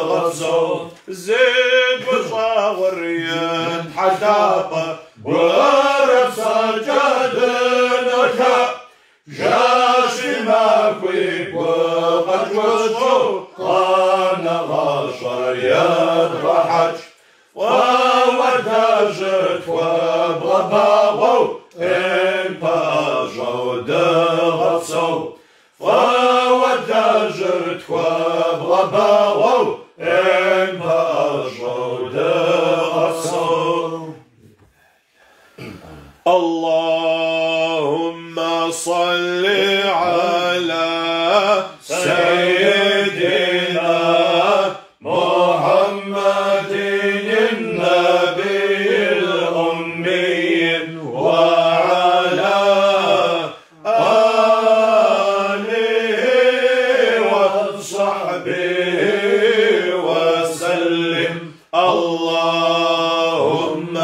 غبصور زيد وصاوريان حدابة ورب سجد نكا جاشي ماكوي وقد وجهو قانا غاشر يد رحج وودجت وبغباغو إن باجو دغبصو وودجت وبغباغو إن باجو دغبصو اللهم صل على سيدنا محمد النبي الأمي وعلى آله وصحبه وسلم اللهم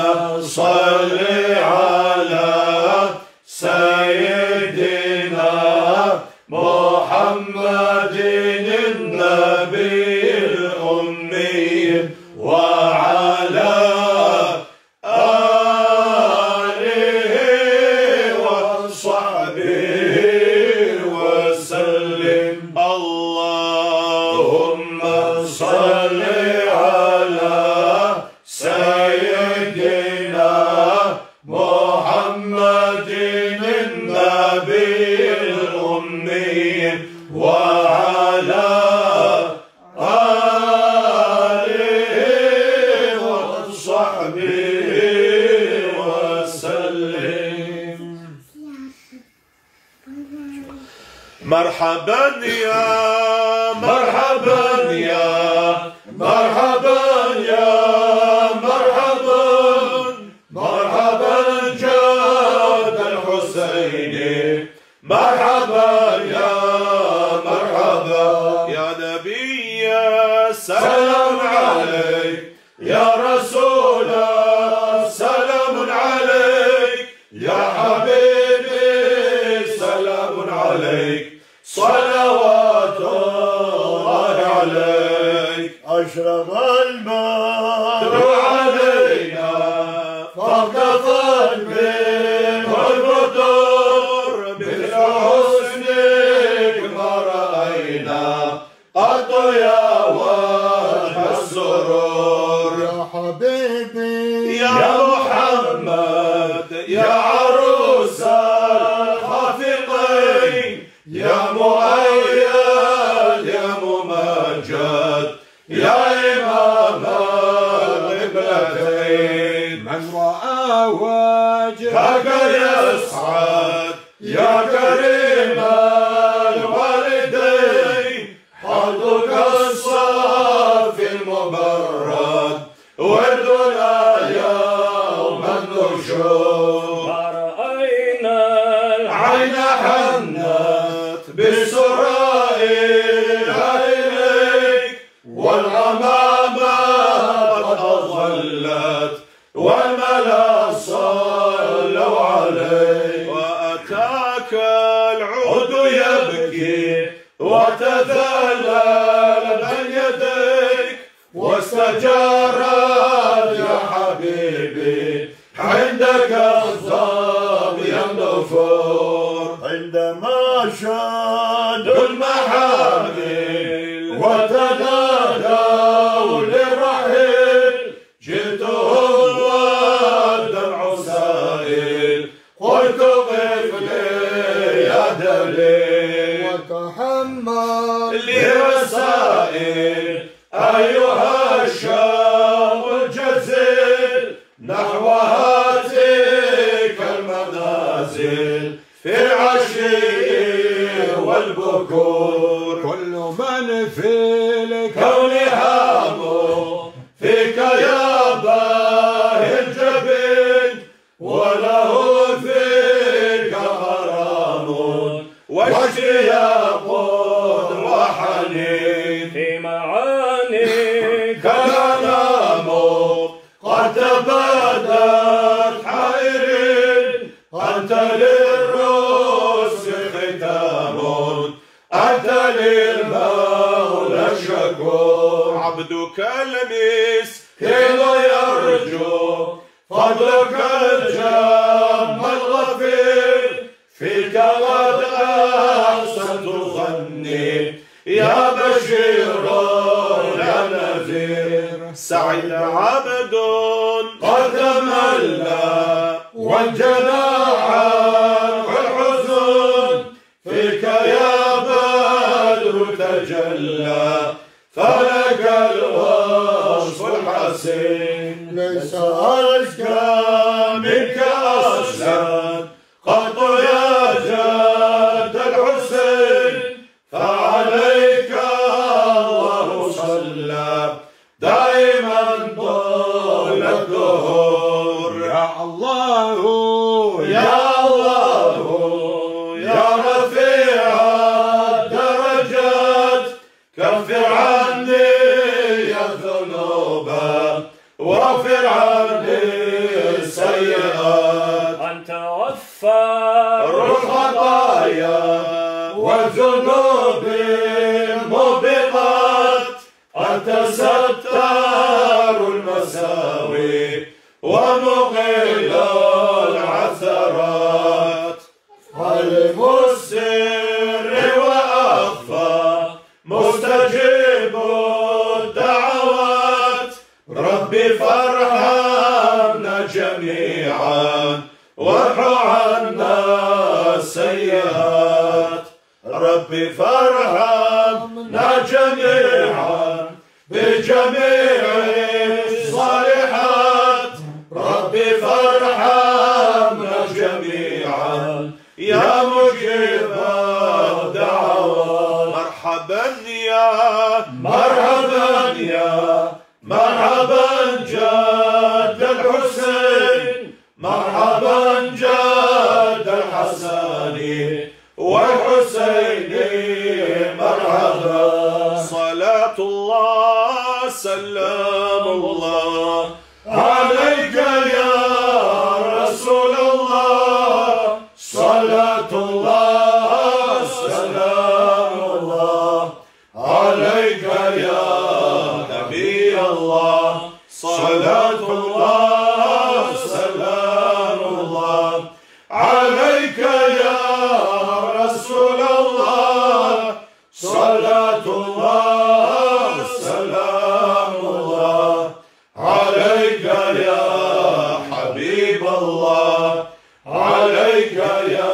صل على سيدنا محمد النبي الأمي وعلى آله وصحبه وسلم اللهم صل على سيدنا محمد النبي الأمي وعلى آله وصحبه وسلم مرحبا يا مرحبا يا مرحبا يا مرحبا مرحبا جاد الحسين مرحبا يا مرحبا يا نبي سلام عليك يا رسول سلام عليك يا حبيبي سلام عليك صلوات الله عليك أشرق البدر علينا فاقتفت منه البدور مثل حسنك ما رأينا قط يا وجه السرور يا حبيبي يا محمد يا عروس الخافقين يا مؤيد يا ممجد يا إمام القبلتين من رأى وجهك يسعد يا كريم الوالدين حوضك الصافي المبرد وردنا يوم النشور ما رأينا العين حنت بسراء إليك والغمامة قد أظلت والملا صلوا عليك وأتاك العود يبكي وتذلل بين يديك واستجارت يا حبيبي عندك الظبي النفور عندما شادوا المحامل وتنادوا للرحيل جئتهم والدمع سائل قلت قف لي يا دليل وتحمل لرسائل أيها الشاب الجزيل نحو هاتيك المنازل في العشي والبكور كل من في كون هامه فيك يا باهي الجبين وله فيك غرام واشتياق وحنين في معانيك كلامه قد تبادت حائرين أنت للرسل ختام، أنت للمولى الشكور. عبدك المسكين يرجو فضلك الجم الغفير، فيك قد أحسنت ظني يا بشير يا نذير. سعيد عبد قد تملى وانجلى عنه الحزن، فيك يا بدر تجلى فلك الوصف الحسين. ليس أزكى منك أسلم قط يا جد الحسين، فعليك الله صلى دائما طول الدهور. يا الله يا الله يا رفيع الدرجات، كفر عني الذنوب واغفر عني السيئات. أنت غفار الخطايا والذنوب الموبقات، أنت ستار المساوي ومقيل العثرات. علم السر وأخفى مستجيب الدعوات، ربي فارحمنا جميعا وامحو عنا السيئات. ربي فارحمنا جميعا بجميع الصالحات، ربي فارحمنا جميعا يا مجيب الدعوات. مرحبا يا مرحبا يا مرحبا جد الحسين، مرحبا جد الحسن والحسين مرحبا. صلاة الله سلام الله عليك يا رسول الله، صلاة الله سلام الله عليك يا نبي الله، صلاة الله سلام الله عليك يا رسول الله، صلاة الله سلام الله عليك يا حبيب الله، عليك يا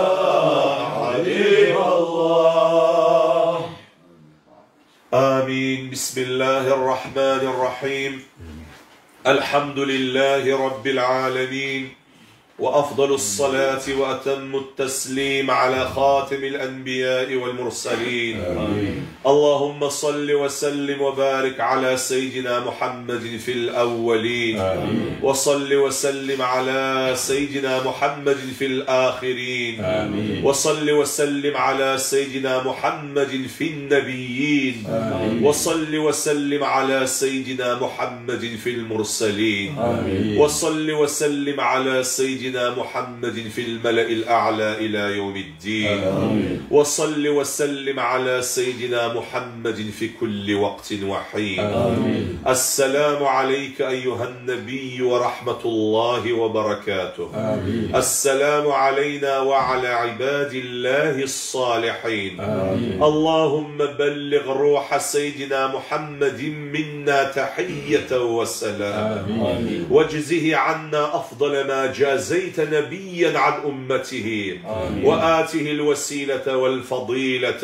حبيب الله. آمين. بسم الله الرحمن الرحيم. الحمد لله رب العالمين، وأفضل الصلاة وأتم التسليم على خاتم الأنبياء والمرسلين. آمين. اللهم صل وسلم وبارك على سيدنا محمد في الأولين. آمين. وصل وسلم على سيدنا محمد في الآخرين. آمين. وصل وسلم على سيدنا محمد في النبيين. آمين. وصل وسلم على سيدنا محمد في المرسلين. آمين. وصل وسلم على سيدنا محمد في الملأ الأعلى إلى يوم الدين. آمين. وصل وسلم على سيدنا محمد في كل وقت وحين. آمين. السلام عليك أيها النبي ورحمة الله وبركاته. آمين. السلام علينا وعلى عباد الله الصالحين. آمين. اللهم بلغ روح سيدنا محمد منا تحية وسلام. آمين. واجزه عنا أفضل ما جازيت نبيا عن أمته. آمين. وآته الوسيلة والفضيلة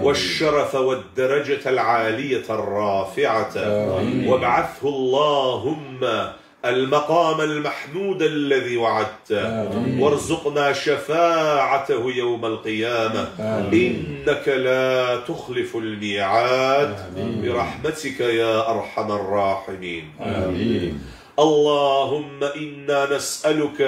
والشرف والدرجة العالية الرافعة. آمين. وابعثه اللهم المقام المحمود الذي وعدت. آمين. وارزقنا شفاعته يوم القيامة. آمين. إنك لا تخلف الميعاد. آمين. برحمتك يا أرحم الراحمين. آمين. اللهم إنا نسألك،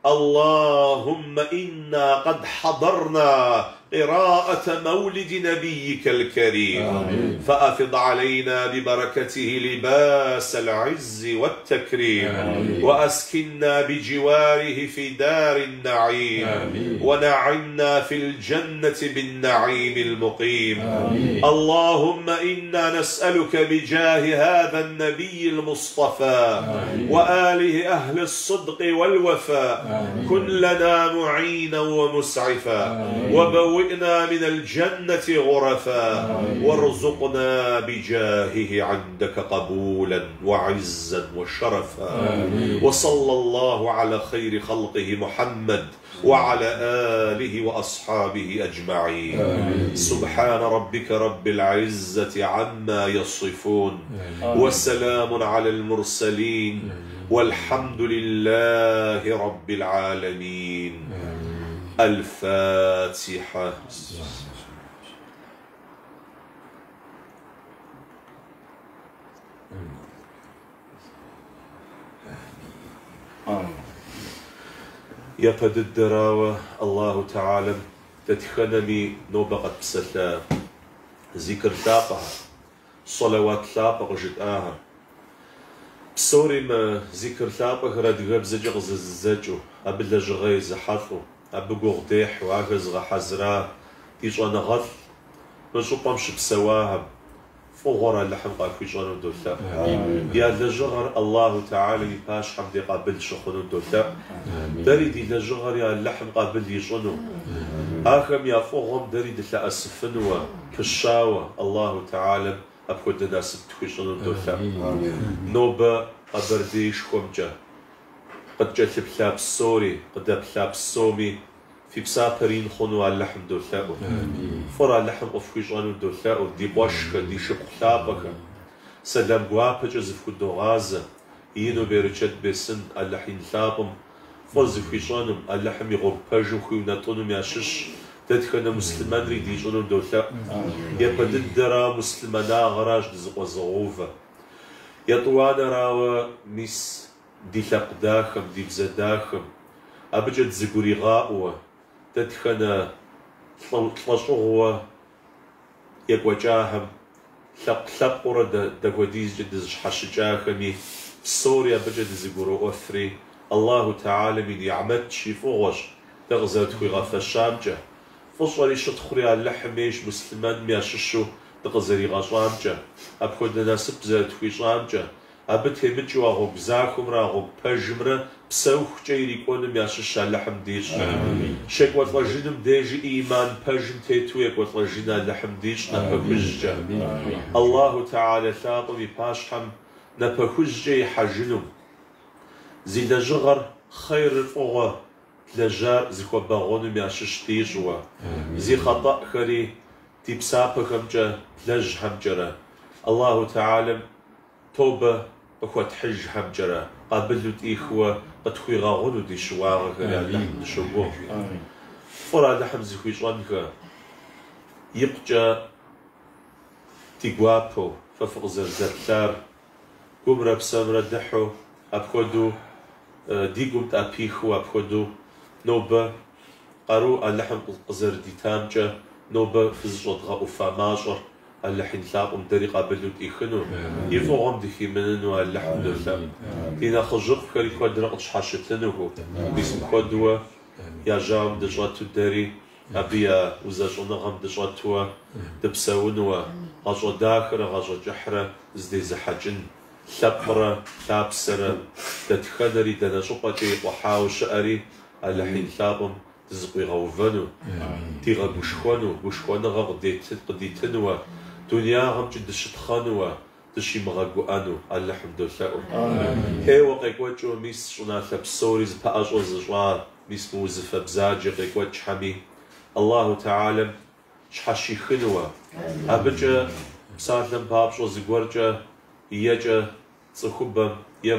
اللهم إنا قد حضرنا قراءة مولد نبيك الكريم. آمين. فأفض علينا ببركته لباس العز والتكريم. آمين. وأسكننا بجواره في دار النعيم. آمين. ونعمنا في الجنة بالنعيم المقيم. آمين. اللهم إنا نسألك بجاه هذا النبي المصطفى آمين. وآله أهل الصدق والوفاء آمين. كن لنا معينا ومسعفا. آمين. وبوئنا من الجنة غرفا. آمين. وارزقنا بجاهه عندك قبولا وعزا وشرفا. آمين. وصلى الله على خير خلقه محمد وعلى آله وأصحابه أجمعين. آمين. سبحان ربك رب العزة عما يصفون وسلام على المرسلين والحمد لله رب العالمين. الفاتحة. يقد الدراوة الله تعالى تتخنمي نوبقة بسلا ذكر تاقها صلوات تاقها جدآها بسوري ما ذكر تاقها راد غبزج غززجو أبلا جغي زحطو أبقو غديح وآغز غحزرا تيجوانا غطل نشو بامش بسواها فغورا اللحم قاكو يجوانو دولا. يا لجغر الله تعالى يباش حمدي قابل شخونو دولا. داري دي لجغر يا اللحم قابل يجوانو. آخم يا فغم داري دي لأسفنوا كشاوة الله تعالى أبكو دنا سبتكو يجوانو دولا. نوبا أبرديش كومجا قد جات بلاب سوري قد بلاب سومي في بسابرين خونو اللحم دولاو فرا اللحم قفكيش غانو دولاو دي بوشك دي شقلابك سلام قوابج زفكو دوغازة ينو بيرجت بسن اللحين لابم فوزفكيش غانو اللحم يغوب باجو خيوناتونو مياشش تدخنا مسلمان ريدي جونو دولاو يبقى ددرا مسلمانا غراج دزقو زغوفة يطوانا راوا ميس دي لقداخم دي بزداخم أبجد زقوري غاوة تدخنا تلاشوغوا يقوجاهم ثقورة دقوديز جدز حشجاخمي سوريا بجد زقورو أثري الله تعالى من يعمد شيفوغش تغزات خوي غفا شامجة فصوري شتخوري اللحميش مسلمان مياششو تغزري غشامجة أبكود ناسب زات خوي شامجة أبت همجوا غوب زاكم را غوب بجمرة بسوخ جيري كونم ياشش اللحم ديش شك وطلجنم ديجي إيمان بجم تيتويك وطلجنا اللحم ديش نبكوجة الله تعالى ثاقم يباشحم نبكوجة حجنم زي لجغر خير الفوغة لجار زي كوباغونم ياشش ديجوا زي خطأ خري تيبسابكم جا لج همجرة الله تعالى توبة أخوة حج حمجرة قابلت إخوة قد خوي غاغونو دي شواغة كلا لحم شبوه فرا لحم زي خوي شوانك يبقى تيقوابو ففق زرزتلار قمرا بسامرا دحو أبخدو دي قمت أبيخو أبخدو نوبة قارو اللحم قزر دي تامجة نوبة فزجت غاو فاماجر اللحين لاقم دري قابلو تيخنو يفوغم دخي مننو اللحم دلتا دينا خجق كاري كود رقش حاشتنوه باسم كودوا يا جام دجواتو داري أبيا وزاجونا غم دجواتوا دبساونوا غاجو داخرة غاجو جحرة زدي زحجن ثبرة ثابسرة دتخدري دنا شقتي وحاو شأري اللحين لاقم تزقي غوفنو تيغا بوشخوانو غديتنوا دنيا غم جد شتخانوا تشي مغاقوانو اللحم دلتاو هي وقيقواتشو ميس شنا ثبسوريز بأجو زجوار ميس موزفة بزاجي قيقواتش حمي الله تعالى شحشي خنوا أبجا بساتلم بابشو زقورجا يجا صخوبا يا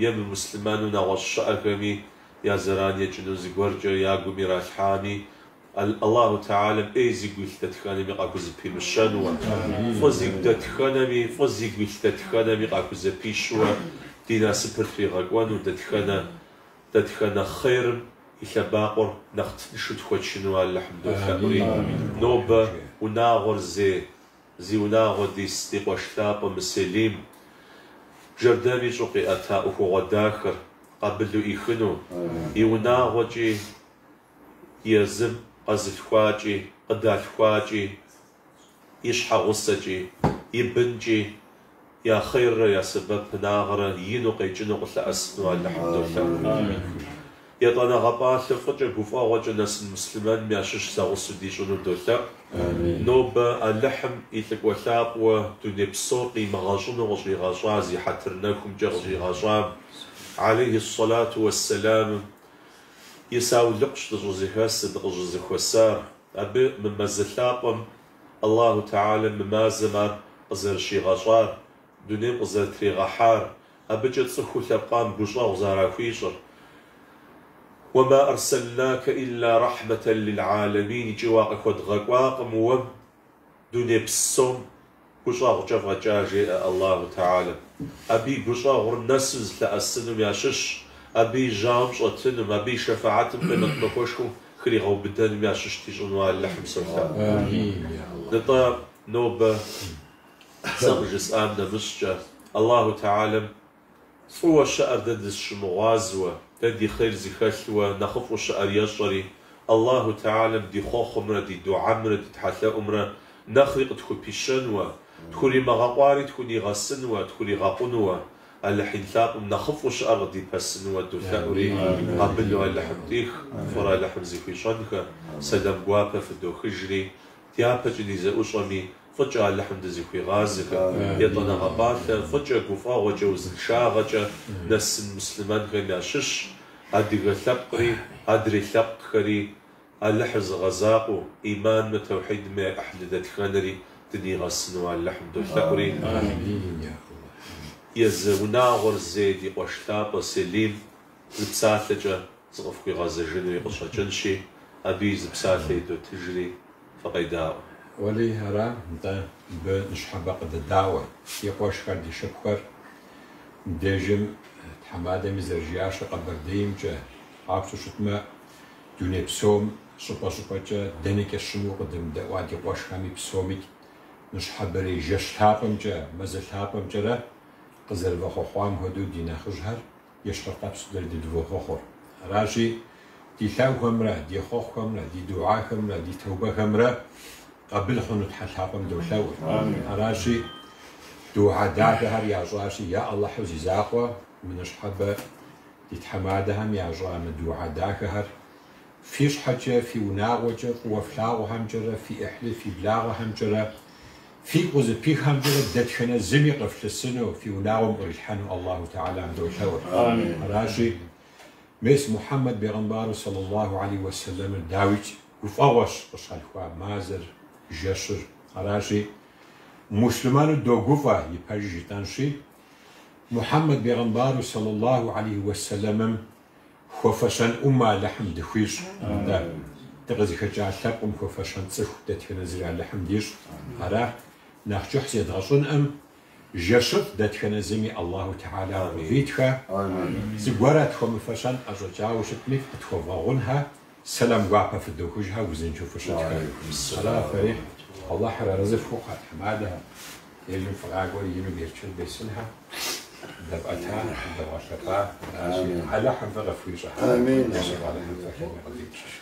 مسلمان نغش أكمي يا زران يجنو زقورجا يا قمي رالحامي الله تعالى ايزي قلت تتخانمي قاكو زبي مشانوا فوزي تتخانمي فوزي قلت تتخانمي قاكو زبي شوا دينا سبرتري غاقوانو تتخانا خير إلباقر نخت نشوت خوتشنو اللحم دوثاوري نوبة وناغر زي وناغر دي ستيق وشتاب ومسليم جرداني شوقي أتاؤه غداخر قبلو إيخنو يوناغر جي يزم قزل خواجي قدال خواجي يشحى غصجي يبنجي يا خير يا سبب ناغرة ينو قيجنو قلت أسنو اللحم دوثاوري يطانا غبال فجأة قفا وجنس المسلمان مياشش ساغسو ديجونو دوثا نوبة اللحم إتلك وثاق ودنيا بسوقي مغاجونو غجي غاجازي حترناكم جغجي غاجام عليه الصلاة والسلام يساو لقش دجوزي هاسد غجوزي خوسار أبي من مزلاقم الله تعالى ممازمر قزر شي غاجار دنيا قزر تري غحار أبي جد صخو ثقام بجا غزارا فيشر وما أرسلناك إلا رحمة للعالمين جواق خد غواق موم دنيا بسوم بشاغ جفغ جاجي الله تعالى أبي بشاغ النسز لأسنم ياشش أبي جامش أتنم أبي شفاعتم بمن بخوشكم خلي غو بدن ياشش تيجونوا اللحم سلطان نطا نوبة سغجس آمنا مشجة الله تعالى هو الشعر ددس شمغازوة تدي خير زي خلوة نخف الشعر يشري الله تعالى بدي خوخ أمرا دي دعا أمرا دي تحثى أمرا نخلق تكون بيشنوة تكوني مغاقواري تكوني غسنوة تكوني غاقنوة اللحين ثاقم نخف الشعر دي بسنوة دو ثأوري قابلوا اللحم ديخ فرا لحم زي خيشانك سلام قوابة في الدو خجري تيابا جنيزة أشامي فجأة اللحم دزي خوي غازك يطنا غباثة فجأة قفا وجوز شاغجة نس المسلمان غير شش أدي غثقري أدري ثقري اللحز غزاقو إيمان متوحيد ما أحددت خانري تدي غسنو اللحم دو ثقري يزونا غرزيدي وشتاب وسليم زبساثجة زغف خوي غازجنو يقشا جنشي أبي زبساثي دو تجري فقيداو ولي هرا نتا بنشحبق الدعوة يقوش كردي شبكر ديجم تحمادة مزرجياش قبرديم جا عبسو شتما دوني بسوم شبا جا دنك الشمو قدم دواد يقوش كامي بسومك نشحبري جشتابم جا مزلتابم جا قزر وخوخوام هدو دينا خجهر يشترطاب سدر دي دوخوخور راجي دي ثاو همرا دي خوخ همرا دي دعا همرا دي توبة همرا قبل خنو تحلحاقم دوثاور أراشي دعا داهر يا جاشي يا الله حوزي زاقوة من أشحب يتحمادهم يا جا من دعا داهر فيش حاجة في وناغوجة وفلاغو همجرة في إحلي في بلاغو همجرة في قوز بيخ همجرة دتخنا زمي قفل السنو في وناغو مريحانو الله تعالى دوثاور أراشي ميس محمد بيغنبار صلى الله عليه وسلم داويت وفاوش وشالخوا مازر جشر أراشي مسلمان دوغوفا يباجي تانشي محمد بيغنبار صلى الله عليه وسلم خوفشان أمة لحم دخويش تغزي خجاع ثقم خوفشان تصخ دتخنا زرع لحم ديش أرا نخجح سيدغشون جشر دتخنا زمي الله تعالى رضيتها زغورات خوفشان أجوجاو شتمي تخوفاغونها سلام قاعدة في الدوخجها وزين شوف شتها على فريق الله حرا رزق فوقها حمادها يجون فراغ ويجون بيرشل بيسنها دبعتها دبعتها على حم فغفويشها آمين على حم فغفويشها